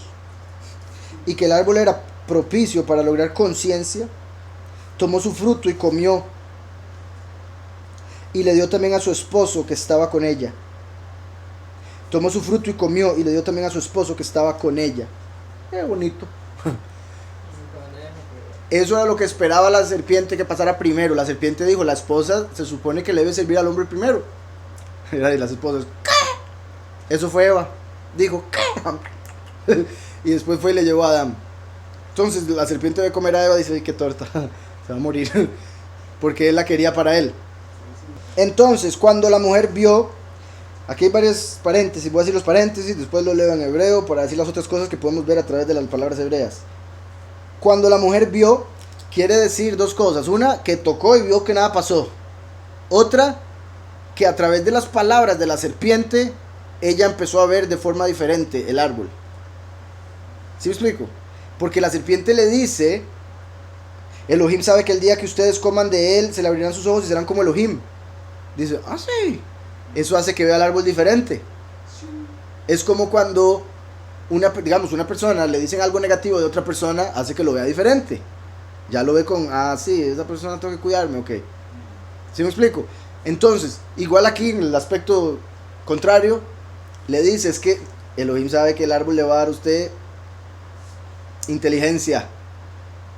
y que el árbol era propicio para lograr conciencia, tomó su fruto y comió, y le dio también a su esposo que estaba con ella. Tomó su fruto y comió, y le dio también a su esposo que estaba con ella. Qué bonito. Eso era lo que esperaba la serpiente que pasara primero. La serpiente dijo, la esposa se supone que le debe servir al hombre primero. Y las esposas, ¿qué? Eso fue Eva. Dijo, ¿qué? Y después fue y le llevó a Adán. Entonces la serpiente ve comer a Eva y dice, qué torta, se va a morir. Porque él la quería para él. Entonces, cuando la mujer vio, aquí hay varios paréntesis, voy a decir los paréntesis, después lo leo en hebreo para decir las otras cosas que podemos ver a través de las palabras hebreas. Cuando la mujer vio, quiere decir dos cosas. Una, que tocó y vio que nada pasó. Otra, que a través de las palabras de la serpiente, ella empezó a ver de forma diferente el árbol. ¿Sí me explico? Porque la serpiente le dice, Elohim sabe que el día que ustedes coman de él, se le abrirán sus ojos y serán como Elohim. Dice, sí. Eso hace que vea el árbol diferente. Es como cuando una persona le dicen algo negativo de otra persona, hace que lo vea diferente. Ya lo ve con, sí, esa persona tengo que cuidarme, ok. ¿Sí me explico? Entonces, igual aquí en el aspecto contrario, le dice, es que Elohim sabe que el árbol le va a dar a usted inteligencia.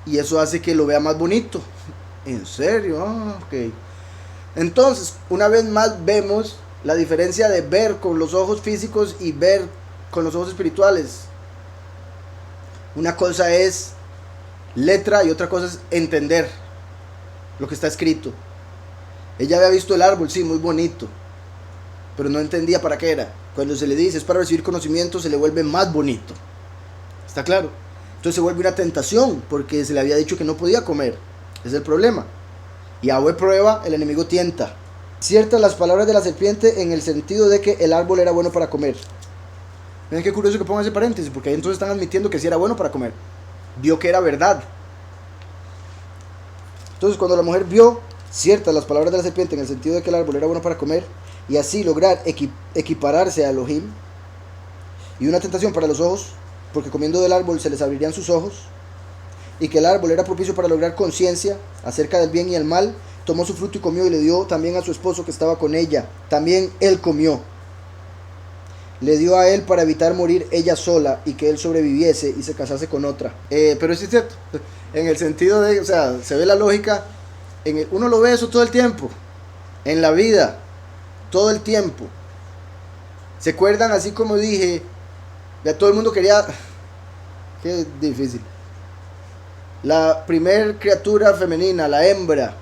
y eso hace que lo vea más bonito. ¿En serio? Ah, ok. Entonces, una vez más vemos la diferencia de ver con los ojos físicos y ver con los ojos espirituales. Una cosa es letra y otra cosa es entender lo que está escrito. Ella había visto el árbol, sí, muy bonito, pero no entendía para qué era. Cuando se le dice es para recibir conocimiento, se le vuelve más bonito. ¿Está claro? Entonces se vuelve una tentación, porque se le había dicho que no podía comer. Ese es el problema. Yahweh prueba, el enemigo tienta. Ciertas las palabras de la serpiente en el sentido de que el árbol era bueno para comer. Miren qué curioso que pongan ese paréntesis, porque ahí entonces están admitiendo que sí era bueno para comer. Vio que era verdad. Entonces cuando la mujer vio ciertas las palabras de la serpiente en el sentido de que el árbol era bueno para comer, y así lograr equipararse a Elohim, y una tentación para los ojos, porque comiendo del árbol se les abrirían sus ojos, y que el árbol era propicio para lograr conciencia acerca del bien y el mal, tomó su fruto y comió, y le dio también a su esposo que estaba con ella. También él comió. Le dio a él para evitar morir ella sola y que él sobreviviese y se casase con otra. Pero sí es cierto, en el sentido de, o sea, se ve la lógica, uno lo ve eso todo el tiempo, en la vida, todo el tiempo. ¿Se acuerdan? Así como dije, ya todo el mundo quería, qué difícil. La primer criatura femenina, la hembra,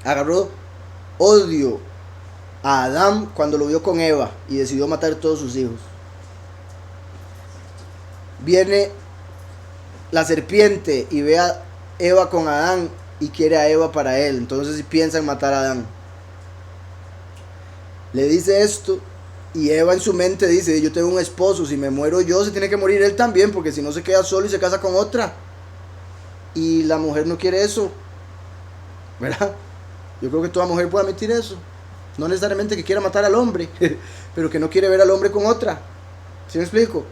agarró odio a Adán cuando lo vio con Eva y decidió matar a todos sus hijos. Viene la serpiente y ve a Eva con Adán y quiere a Eva para él. Entonces piensa en matar a Adán. Le dice esto y Eva en su mente dice: yo tengo un esposo, si me muero yo se tiene que morir él también, porque si no se queda solo y se casa con otra. Y la mujer no quiere eso, ¿verdad? Yo creo que toda mujer puede admitir eso. No necesariamente que quiera matar al hombre, pero que no quiere ver al hombre con otra. ¿Sí me explico?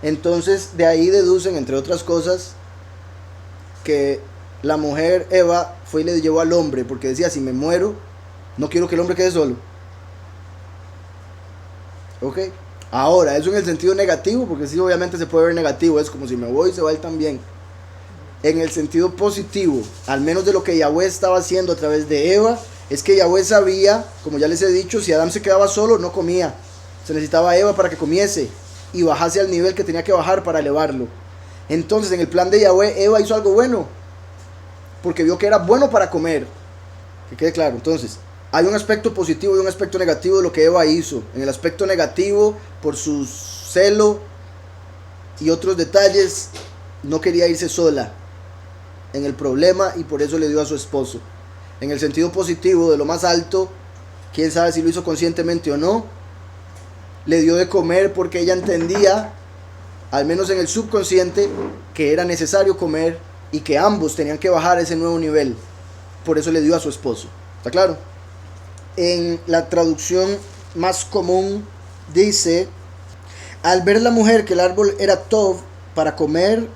Entonces de ahí deducen, entre otras cosas, que la mujer Eva fue y le llevó al hombre, porque decía: si me muero, no quiero que el hombre quede solo. ¿Ok? Ahora, eso en el sentido negativo, porque sí, obviamente se puede ver negativo, es como si me voy, se va él también. En el sentido positivo, al menos de lo que Yahweh estaba haciendo a través de Eva, es que Yahweh sabía, como ya les he dicho, si Adán se quedaba solo, no comía. Se necesitaba a Eva para que comiese y bajase al nivel que tenía que bajar para elevarlo. Entonces, en el plan de Yahweh, Eva hizo algo bueno, porque vio que era bueno para comer. Que quede claro. Entonces, hay un aspecto positivo y un aspecto negativo de lo que Eva hizo. En el aspecto negativo, por su celo y otros detalles, no quería irse sola en el problema y por eso le dio a su esposo. En el sentido positivo, de lo más alto, quién sabe si lo hizo conscientemente o no, le dio de comer porque ella entendía, al menos en el subconsciente, que era necesario comer y que ambos tenían que bajar a ese nuevo nivel. Por eso le dio a su esposo. ¿Está claro? En la traducción más común dice: al ver la mujer que el árbol era tov para comer,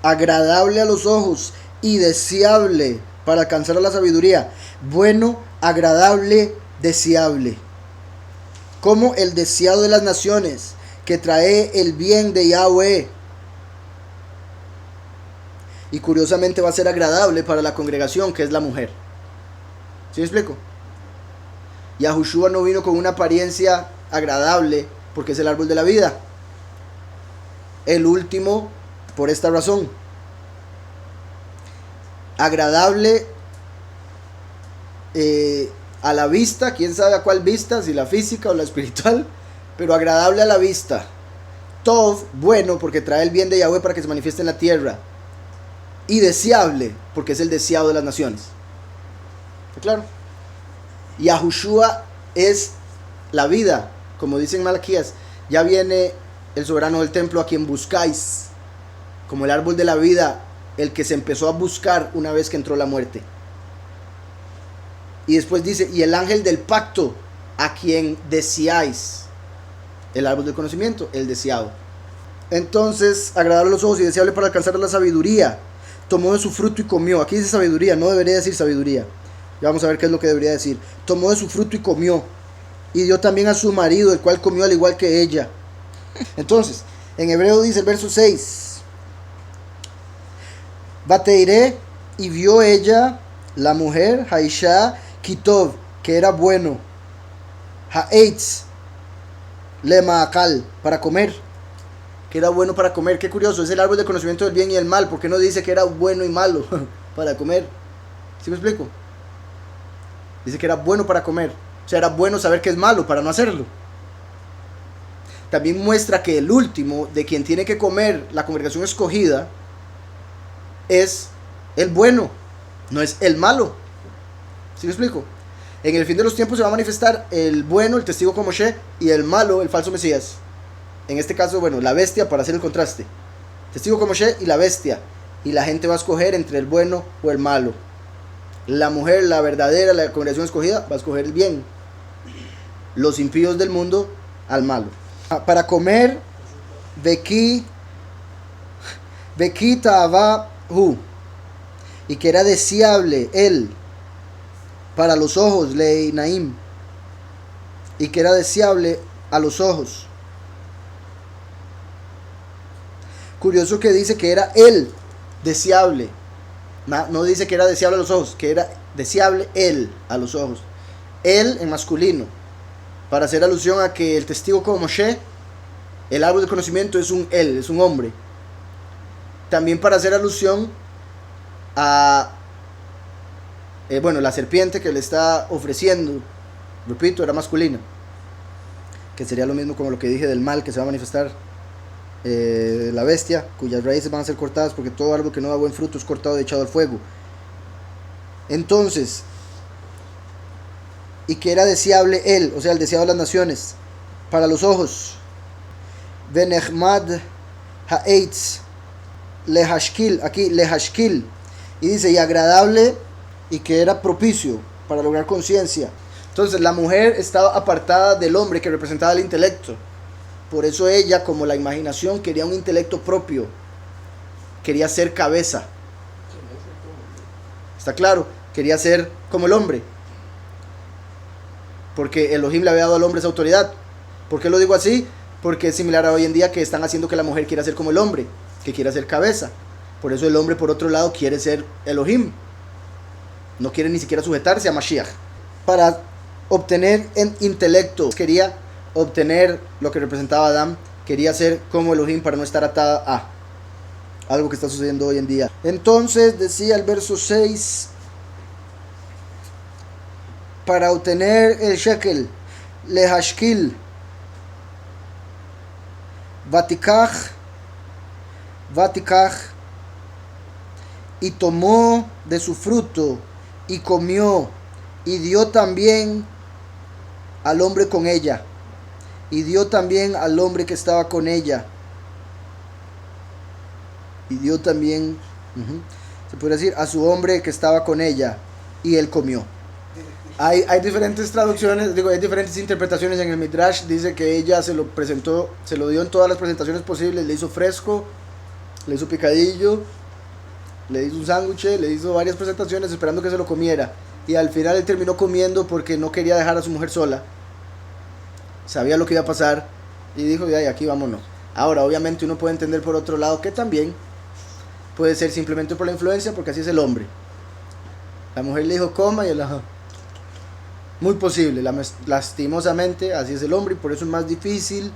agradable a los ojos y deseable para alcanzar a la sabiduría, bueno, agradable, deseable, como el deseado de las naciones, que trae el bien de Yahweh. Y curiosamente va a ser agradable para la congregación, que es la mujer. ¿Sí me explico? Yahushua no vino con una apariencia agradable porque es el árbol de la vida. El último, por esta razón. Agradable a la vista, quién sabe a cuál vista, si la física o la espiritual, pero agradable a la vista. Tov, bueno, porque trae el bien de Yahweh para que se manifieste en la tierra. Y deseable, porque es el deseado de las naciones. ¿Está claro? Yahushua es la vida, como dice en Malaquías: ya viene el soberano del templo a quien buscáis, como el árbol de la vida, el que se empezó a buscar una vez que entró la muerte. Y después dice: y el ángel del pacto, a quien deseáis. El árbol del conocimiento, el deseado. Entonces, agradable a los ojos y deseable para alcanzar la sabiduría. Tomó de su fruto y comió. Aquí dice sabiduría, no debería decir sabiduría. Ya vamos a ver qué es lo que debería decir. Tomó de su fruto y comió. Y dio también a su marido, el cual comió al igual que ella. Entonces, en hebreo dice el verso 6: Bateiré, y vio ella, la mujer, Haisha, Kitov, que era bueno. Haetz, Lemaakal, para comer. Que era bueno para comer. Qué curioso, es el árbol del conocimiento del bien y el mal. ¿Por qué no dice que era bueno y malo para comer? ¿Sí me explico? Dice que era bueno para comer. O sea, era bueno saber que es malo para no hacerlo. También muestra que el último de quien tiene que comer la congregación escogida es el bueno, no es el malo. ¿Sí me explico? En el fin de los tiempos se va a manifestar el bueno, el testigo como Moshe, y el malo, el falso Mesías. En este caso, bueno, la bestia, para hacer el contraste. Testigo como Moshe y la bestia. Y la gente va a escoger entre el bueno o el malo. La mujer, la verdadera, la congregación escogida, va a escoger el bien. Los impíos del mundo, al malo. Para comer, Beki Ta'ava Hu, y que era deseable él para los ojos, Lei Naim, y que era deseable a los ojos. Curioso que dice que era él deseable. No dice que era deseable a los ojos, que era deseable él a los ojos. Él en masculino, para hacer alusión a que el testigo como Moshe, el árbol del conocimiento, es un él, es un hombre. También para hacer alusión a la serpiente que le está ofreciendo, repito, era masculina, que sería lo mismo como lo que dije del mal que se va a manifestar, la bestia, cuyas raíces van a ser cortadas, porque todo árbol que no da buen fruto es cortado y echado al fuego. Entonces, y que era deseable él, o sea, el deseado de las naciones, para los ojos. Benechmad Haetz Lehashkil, aquí Lehashkil, y dice, y agradable, y que era propicio para lograr conciencia. Entonces la mujer estaba apartada del hombre que representaba el intelecto. Por eso ella, como la imaginación, quería un intelecto propio, quería ser cabeza. ¿Está claro? Quería ser como el hombre, porque Elohim le había dado al hombre esa autoridad. ¿Por qué lo digo así? Porque es similar a hoy en día, que están haciendo que la mujer quiera ser como el hombre, que quiera ser cabeza. Por eso el hombre, por otro lado, quiere ser Elohim. No quiere ni siquiera sujetarse a Mashiach. Para obtener en intelecto, quería obtener lo que representaba a Adán. Quería ser como Elohim para no estar atada a algo que está sucediendo hoy en día. Entonces decía el verso 6, para obtener el shekel, lehashkil, vatikach, y tomó de su fruto y comió, y dio también al hombre con ella, y dio también al hombre que estaba con ella, y dio también, se puede decir, a su hombre que estaba con ella, y él comió. Hay diferentes traducciones, hay diferentes interpretaciones en el Midrash. Dice que ella se lo presentó, se lo dio en todas las presentaciones posibles, le hizo fresco, le hizo picadillo, le hizo un sándwich, le hizo varias presentaciones esperando que se lo comiera. Y al final él terminó comiendo porque no quería dejar a su mujer sola. Sabía lo que iba a pasar y dijo, ya, aquí vámonos. Ahora, obviamente uno puede entender por otro lado que también puede ser simplemente por la influencia, porque así es el hombre. La mujer le dijo, coma, y él, ajá. Muy posible, lastimosamente, así es el hombre, y por eso es más difícil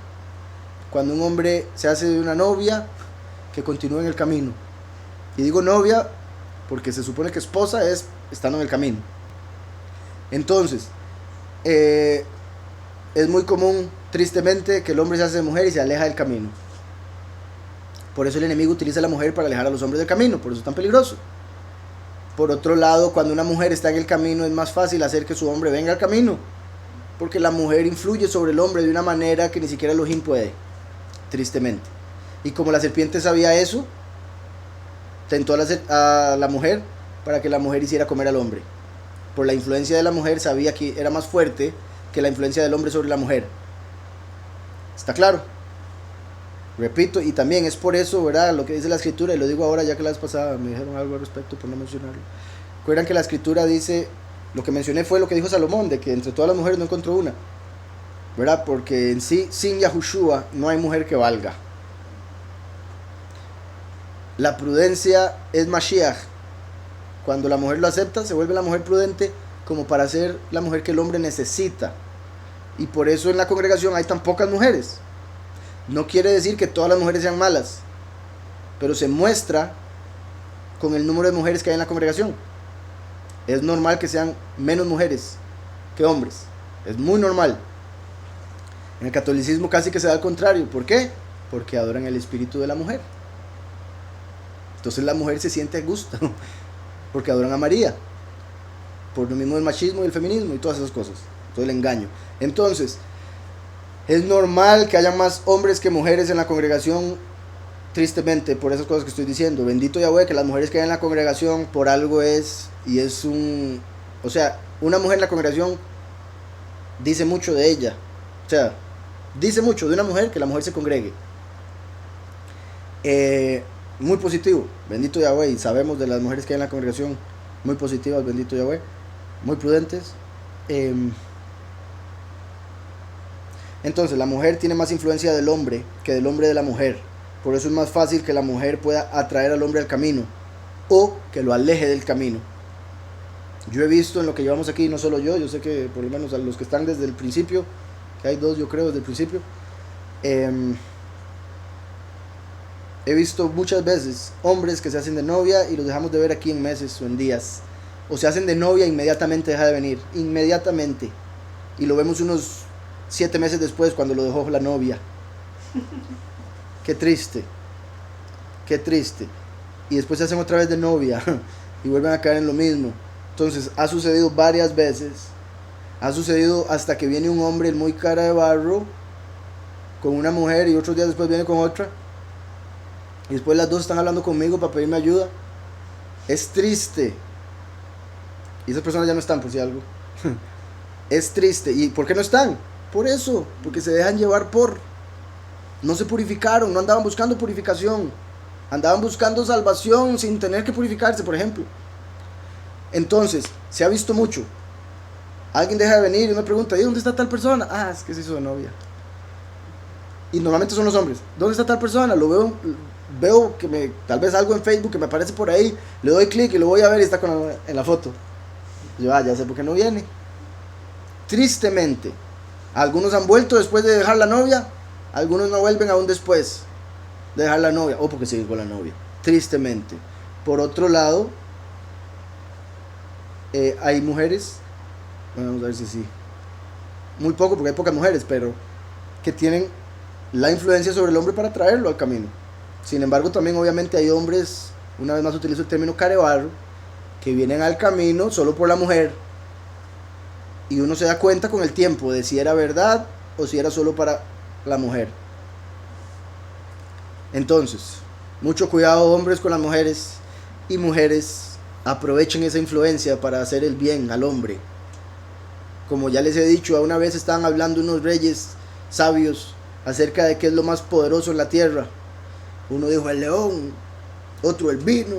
cuando un hombre se hace de una novia que continúe en el camino. Y digo novia porque se supone que esposa es estando en el camino. Entonces, es muy común, tristemente, que el hombre se hace de mujer y se aleja del camino. Por eso el enemigo utiliza a la mujer para alejar a los hombres del camino, por eso es tan peligroso. Por otro lado, cuando una mujer está en el camino, es más fácil hacer que su hombre venga al camino, porque la mujer influye sobre el hombre de una manera que ni siquiera Elohim puede, tristemente. Y como la serpiente sabía eso, tentó a la mujer para que la mujer hiciera comer al hombre. Por la influencia de la mujer, sabía que era más fuerte que la influencia del hombre sobre la mujer. ¿Está claro? Repito, y también es por eso, ¿verdad? Lo que dice la escritura, y lo digo ahora ya que la vez pasada me dijeron algo al respecto por no mencionarlo. Recuerdan que la escritura dice, lo que mencioné fue lo que dijo Salomón, de que entre todas las mujeres no encontró una, ¿verdad? Porque en sí, sin Yahushua, no hay mujer que valga. La prudencia es Mashiach. Cuando la mujer lo acepta, se vuelve la mujer prudente como para ser la mujer que el hombre necesita. Y por eso en la congregación hay tan pocas mujeres. No quiere decir que todas las mujeres sean malas, pero se muestra con el número de mujeres que hay en la congregación. Es normal que sean menos mujeres que hombres. Es muy normal. En el catolicismo casi que se da al contrario. ¿Por qué? Porque adoran el espíritu de la mujer. Entonces la mujer se siente a gusto porque adoran a María. Por lo mismo del machismo y el feminismo y todas esas cosas. Todo el engaño. Entonces, es normal que haya más hombres que mujeres en la congregación, tristemente, por esas cosas que estoy diciendo. Bendito Yahweh, que las mujeres que hay en la congregación por algo es, y es un... O sea, una mujer en la congregación dice mucho de ella. O sea, dice mucho de una mujer que la mujer se congregue. Muy positivo, bendito Yahweh, y sabemos de las mujeres que hay en la congregación, muy positivas, bendito Yahweh, muy prudentes. Entonces la mujer tiene más influencia del hombre que del hombre de la mujer. Por eso es más fácil que la mujer pueda atraer al hombre al camino o que lo aleje del camino. Yo he visto en lo que llevamos aquí, no solo yo sé que por lo menos a los que están desde el principio, que hay dos yo creo desde el principio, he visto muchas veces hombres que se hacen de novia y los dejamos de ver aquí en meses o en días. O se hacen de novia e inmediatamente deja de venir, inmediatamente. Y lo vemos unos 7 meses después cuando lo dejó la novia. Qué triste. Qué triste. Y después se hacen otra vez de novia y vuelven a caer en lo mismo. Entonces ha sucedido varias veces. Ha sucedido hasta que viene un hombre muy cara de barro con una mujer y otros días después viene con otra. Y después las dos están hablando conmigo para pedirme ayuda. Es triste. Y esas personas ya no están, por si algo. Es triste. ¿Y por qué no están? Por eso, porque se dejan llevar por... No se purificaron, no andaban buscando purificación. Andaban buscando salvación sin tener que purificarse, por ejemplo. Entonces, se ha visto mucho. Alguien deja de venir y me pregunta, ¿y dónde está tal persona? Ah, es que se hizo de novia. Y normalmente son los hombres. ¿Dónde está tal persona? Lo veo que tal vez algo en Facebook que me aparece por ahí. Le doy clic y lo voy a ver y está en la foto. Yo, ya sé por qué no viene. Tristemente. Algunos han vuelto después de dejar la novia, algunos no vuelven aún después de dejar la novia, o porque se dejó la novia, tristemente. Por otro lado, hay mujeres, bueno, vamos a ver si sí, muy poco porque hay pocas mujeres, pero que tienen la influencia sobre el hombre para traerlo al camino. Sin embargo, también obviamente hay hombres, una vez más utilizo el término carebarro, que vienen al camino solo por la mujer. Y uno se da cuenta con el tiempo de si era verdad o si era solo para la mujer. Entonces, mucho cuidado hombres con las mujeres, y mujeres aprovechen esa influencia para hacer el bien al hombre. Como ya les he dicho, una vez estaban hablando unos reyes sabios acerca de qué es lo más poderoso en la tierra. Uno dijo el león, otro el vino.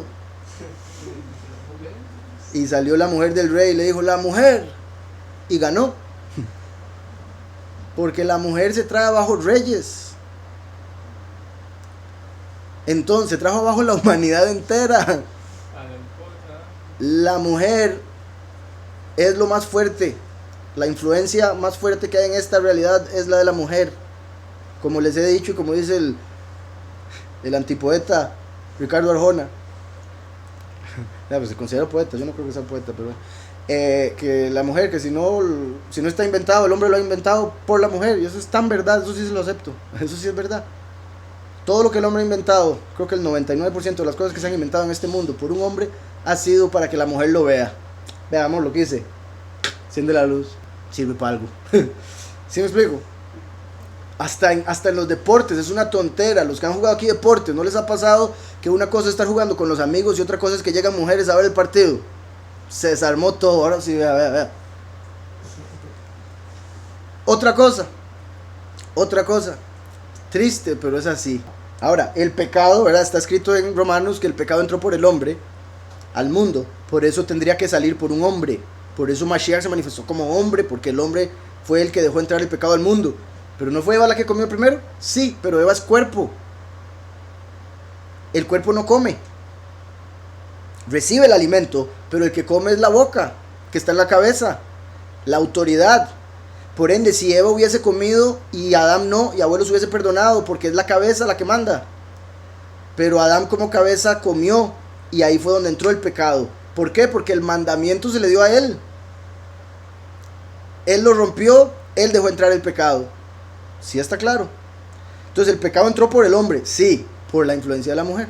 Y salió la mujer del rey y le dijo, la mujer. Y ganó. Porque la mujer se trae abajo reyes. Entonces se trajo abajo la humanidad entera. La mujer es lo más fuerte. La influencia más fuerte que hay en esta realidad es la de la mujer. Como les he dicho y como dice el antipoeta Ricardo Arjona. Pues se considera poeta, yo no creo que sea poeta, pero que la mujer, que si no está inventado, el hombre lo ha inventado por la mujer, y eso es tan verdad, eso sí se lo acepto, eso sí es verdad. Todo lo que el hombre ha inventado, creo que el 99% de las cosas que se han inventado en este mundo por un hombre ha sido para que la mujer lo vea. Veamos lo que hice, enciende la luz, sirve para algo. ¿Sí me explico? Hasta en los deportes es una tontera. Los que han jugado aquí deportes, ¿no les ha pasado que una cosa es estar jugando con los amigos y otra cosa es que llegan mujeres a ver el partido? Se desarmó todo. Ahora sí, vea. Otra cosa, triste, pero es así. Ahora, el pecado, ¿verdad? Está escrito en Romanos que el pecado entró por el hombre al mundo, por eso tendría que salir por un hombre. Por eso Mashiach se manifestó como hombre, porque el hombre fue el que dejó entrar el pecado al mundo. ¿Pero no fue Eva la que comió primero? Sí, pero Eva es cuerpo. El cuerpo no come, recibe el alimento, pero el que come es la boca, que está en la cabeza, la autoridad. Por ende, si Eva hubiese comido y Adán no, y abuelo se hubiese perdonado, porque es la cabeza la que manda. Pero Adán como cabeza comió, y ahí fue donde entró el pecado. ¿Por qué? Porque el mandamiento se le dio a él. Él lo rompió, él dejó entrar el pecado. ¿Sí está claro? Entonces el pecado entró por el hombre, sí, por la influencia de la mujer.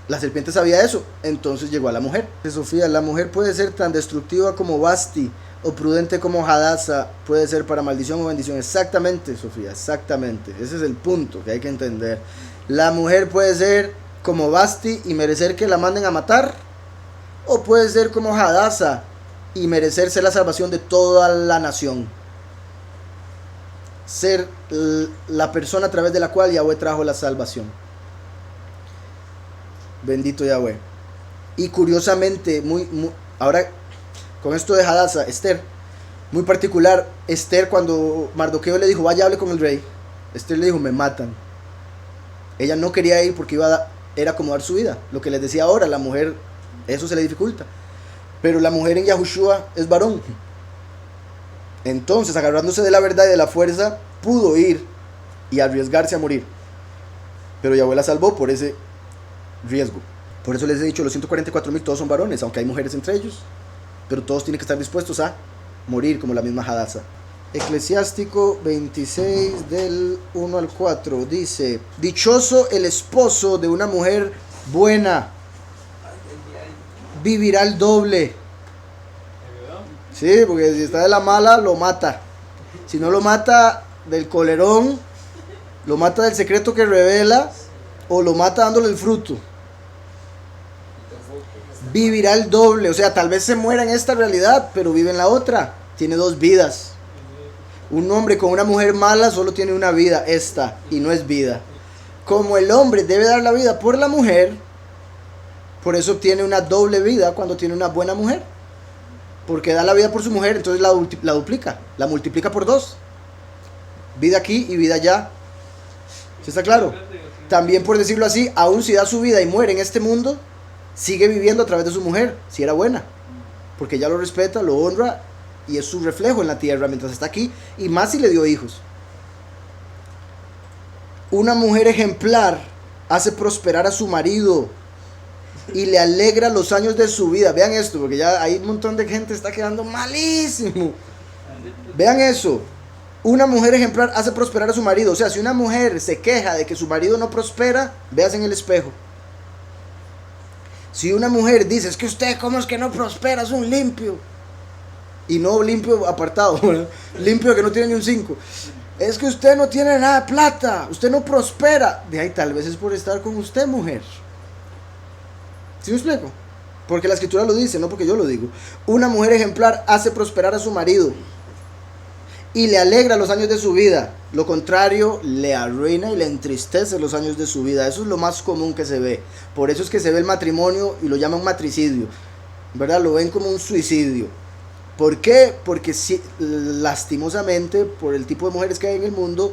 La serpiente sabía eso, entonces llegó a la mujer. Sofía, la mujer puede ser tan destructiva como Basti, o prudente como Hadasa, puede ser para maldición o bendición. Exactamente, Sofía, exactamente. Ese es el punto que hay que entender. La mujer puede ser como Basti y merecer que la manden a matar, o puede ser como Hadasa y merecerse la salvación de toda la nación. Ser la persona a través de la cual Yahweh trajo la salvación. Bendito Yahweh. Y curiosamente, ahora con esto de Hadasa, Esther, muy particular, Esther cuando Mardoqueo le dijo, vaya hable con el rey, Esther le dijo, me matan. Ella no quería ir porque era como dar su vida. Lo que les decía ahora, la mujer, eso se le dificulta. Pero la mujer en Yahushua es varón. Entonces, agarrándose de la verdad y de la fuerza, pudo ir y arriesgarse a morir. Pero Yahweh la salvó por ese riesgo. Por eso les he dicho, los 144,000 todos son varones, aunque hay mujeres entre ellos. Pero todos tienen que estar dispuestos a morir como la misma Hadasa. Eclesiástico 26 del 1 al 4 dice, dichoso el esposo de una mujer buena, vivirá el doble. Sí, porque si está de la mala, lo mata. Si no lo mata del colerón, lo mata del secreto que revela, o lo mata dándole el fruto. Vivirá el doble, o sea, tal vez se muera en esta realidad, pero vive en la otra. Tiene dos vidas. Un hombre con una mujer mala solo tiene una vida, esta, y no es vida. Como el hombre debe dar la vida por la mujer, por eso obtiene una doble vida cuando tiene una buena mujer. Porque da la vida por su mujer, entonces la duplica, la multiplica por dos. Vida aquí y vida allá. ¿Sí está claro? También, por decirlo así, aun si da su vida y muere en este mundo, sigue viviendo a través de su mujer, si era buena. Porque ella lo respeta, lo honra y es su reflejo en la tierra mientras está aquí, y más si le dio hijos. Una mujer ejemplar hace prosperar a su marido y le alegra los años de su vida. Vean esto, porque ya hay un montón de gente que está quedando malísimo. Vean eso. Una mujer ejemplar hace prosperar a su marido. O sea, si una mujer se queja de que su marido no prospera, véase en el espejo. Si una mujer dice, es que usted, ¿cómo es que no prospera? Es un limpio. Y no limpio apartado, ¿verdad? Limpio que no tiene ni un 5. Es que usted no tiene nada de plata, usted no prospera. De ahí tal vez es por estar con usted, mujer. ¿Sí me explico? Porque la escritura lo dice, no porque yo lo digo. Una mujer ejemplar hace prosperar a su marido y le alegra los años de su vida. Lo contrario, le arruina y le entristece los años de su vida. Eso es lo más común que se ve. Por eso es que se ve el matrimonio y lo llaman matricidio, ¿verdad? Lo ven como un suicidio. ¿Por qué? Porque sí, lastimosamente, por el tipo de mujeres que hay en el mundo,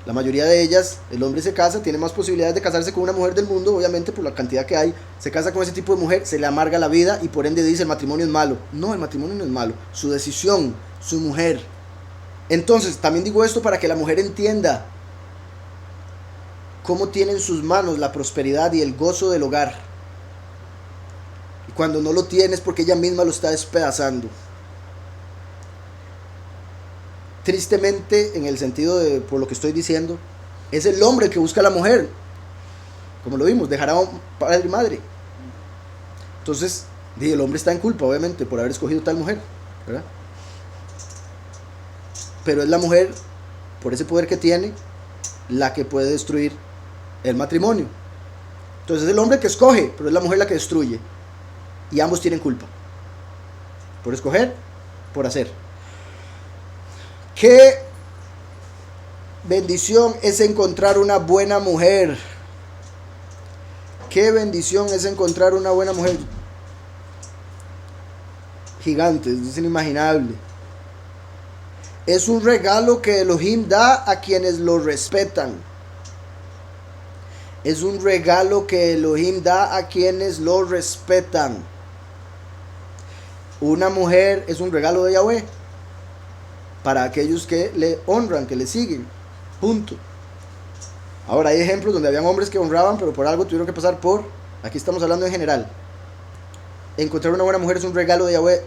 la mayoría de ellas, el hombre se casa, tiene más posibilidades de casarse con una mujer del mundo, obviamente por la cantidad que hay, se casa con ese tipo de mujer, se le amarga la vida y por ende dice el matrimonio es malo. No, el matrimonio no es malo, su decisión, su mujer. Entonces, también digo esto para que la mujer entienda cómo tiene en sus manos la prosperidad y el gozo del hogar. Y cuando no lo tiene es porque ella misma lo está despedazando. Tristemente, en el sentido de, por lo que estoy diciendo, es el hombre el que busca a la mujer. Como lo vimos, dejará a un padre y madre. Entonces, el hombre está en culpa, obviamente, por haber escogido tal mujer, ¿verdad? Pero es la mujer, por ese poder que tiene, la que puede destruir el matrimonio. Entonces es el hombre que escoge, pero es la mujer la que destruye. Y ambos tienen culpa. Por escoger, por hacer. Qué bendición es encontrar una buena mujer. Qué bendición es encontrar una buena mujer. Gigante, es inimaginable. Es un regalo que Elohim da a quienes lo respetan. Es un regalo que Elohim da a quienes lo respetan. Una mujer es un regalo de Yahweh para aquellos que le honran, que le siguen. Punto. Ahora hay ejemplos donde habían hombres que honraban, pero por algo tuvieron que pasar por... Aquí estamos hablando en general. Encontrar una buena mujer es un regalo de Yahweh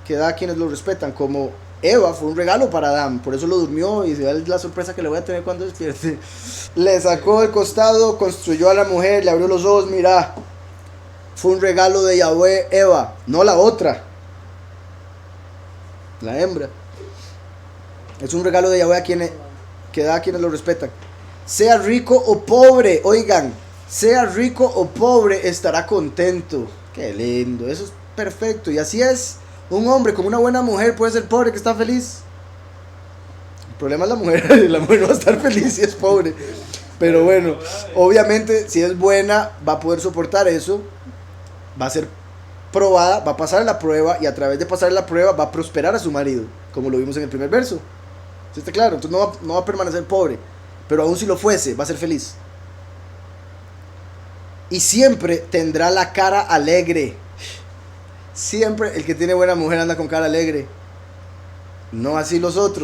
que da a quienes lo respetan, como Eva fue un regalo para Adán, por eso lo durmió y se da la sorpresa que le voy a tener cuando despierte. Le sacó el costado, construyó a la mujer, le abrió los ojos, mira, fue un regalo de Yahweh Eva, no la otra, la hembra. Es un regalo de Yahweh que da a quienes lo respetan. Sea rico o pobre, oigan, sea rico o pobre, estará contento. Qué lindo, eso es perfecto. Y así es, un hombre con una buena mujer puede ser pobre que está feliz. El problema es la mujer, la mujer no va a estar feliz si es pobre. Pero bueno, obviamente si es buena va a poder soportar eso, va a ser probada, va a pasar la prueba y a través de pasar la prueba va a prosperar a su marido, como lo vimos en el primer verso. ¿Sí está claro? Entonces no va a permanecer pobre, pero aún si lo fuese, va a ser feliz. Y siempre tendrá la cara alegre. Siempre el que tiene buena mujer anda con cara alegre. No así los otros.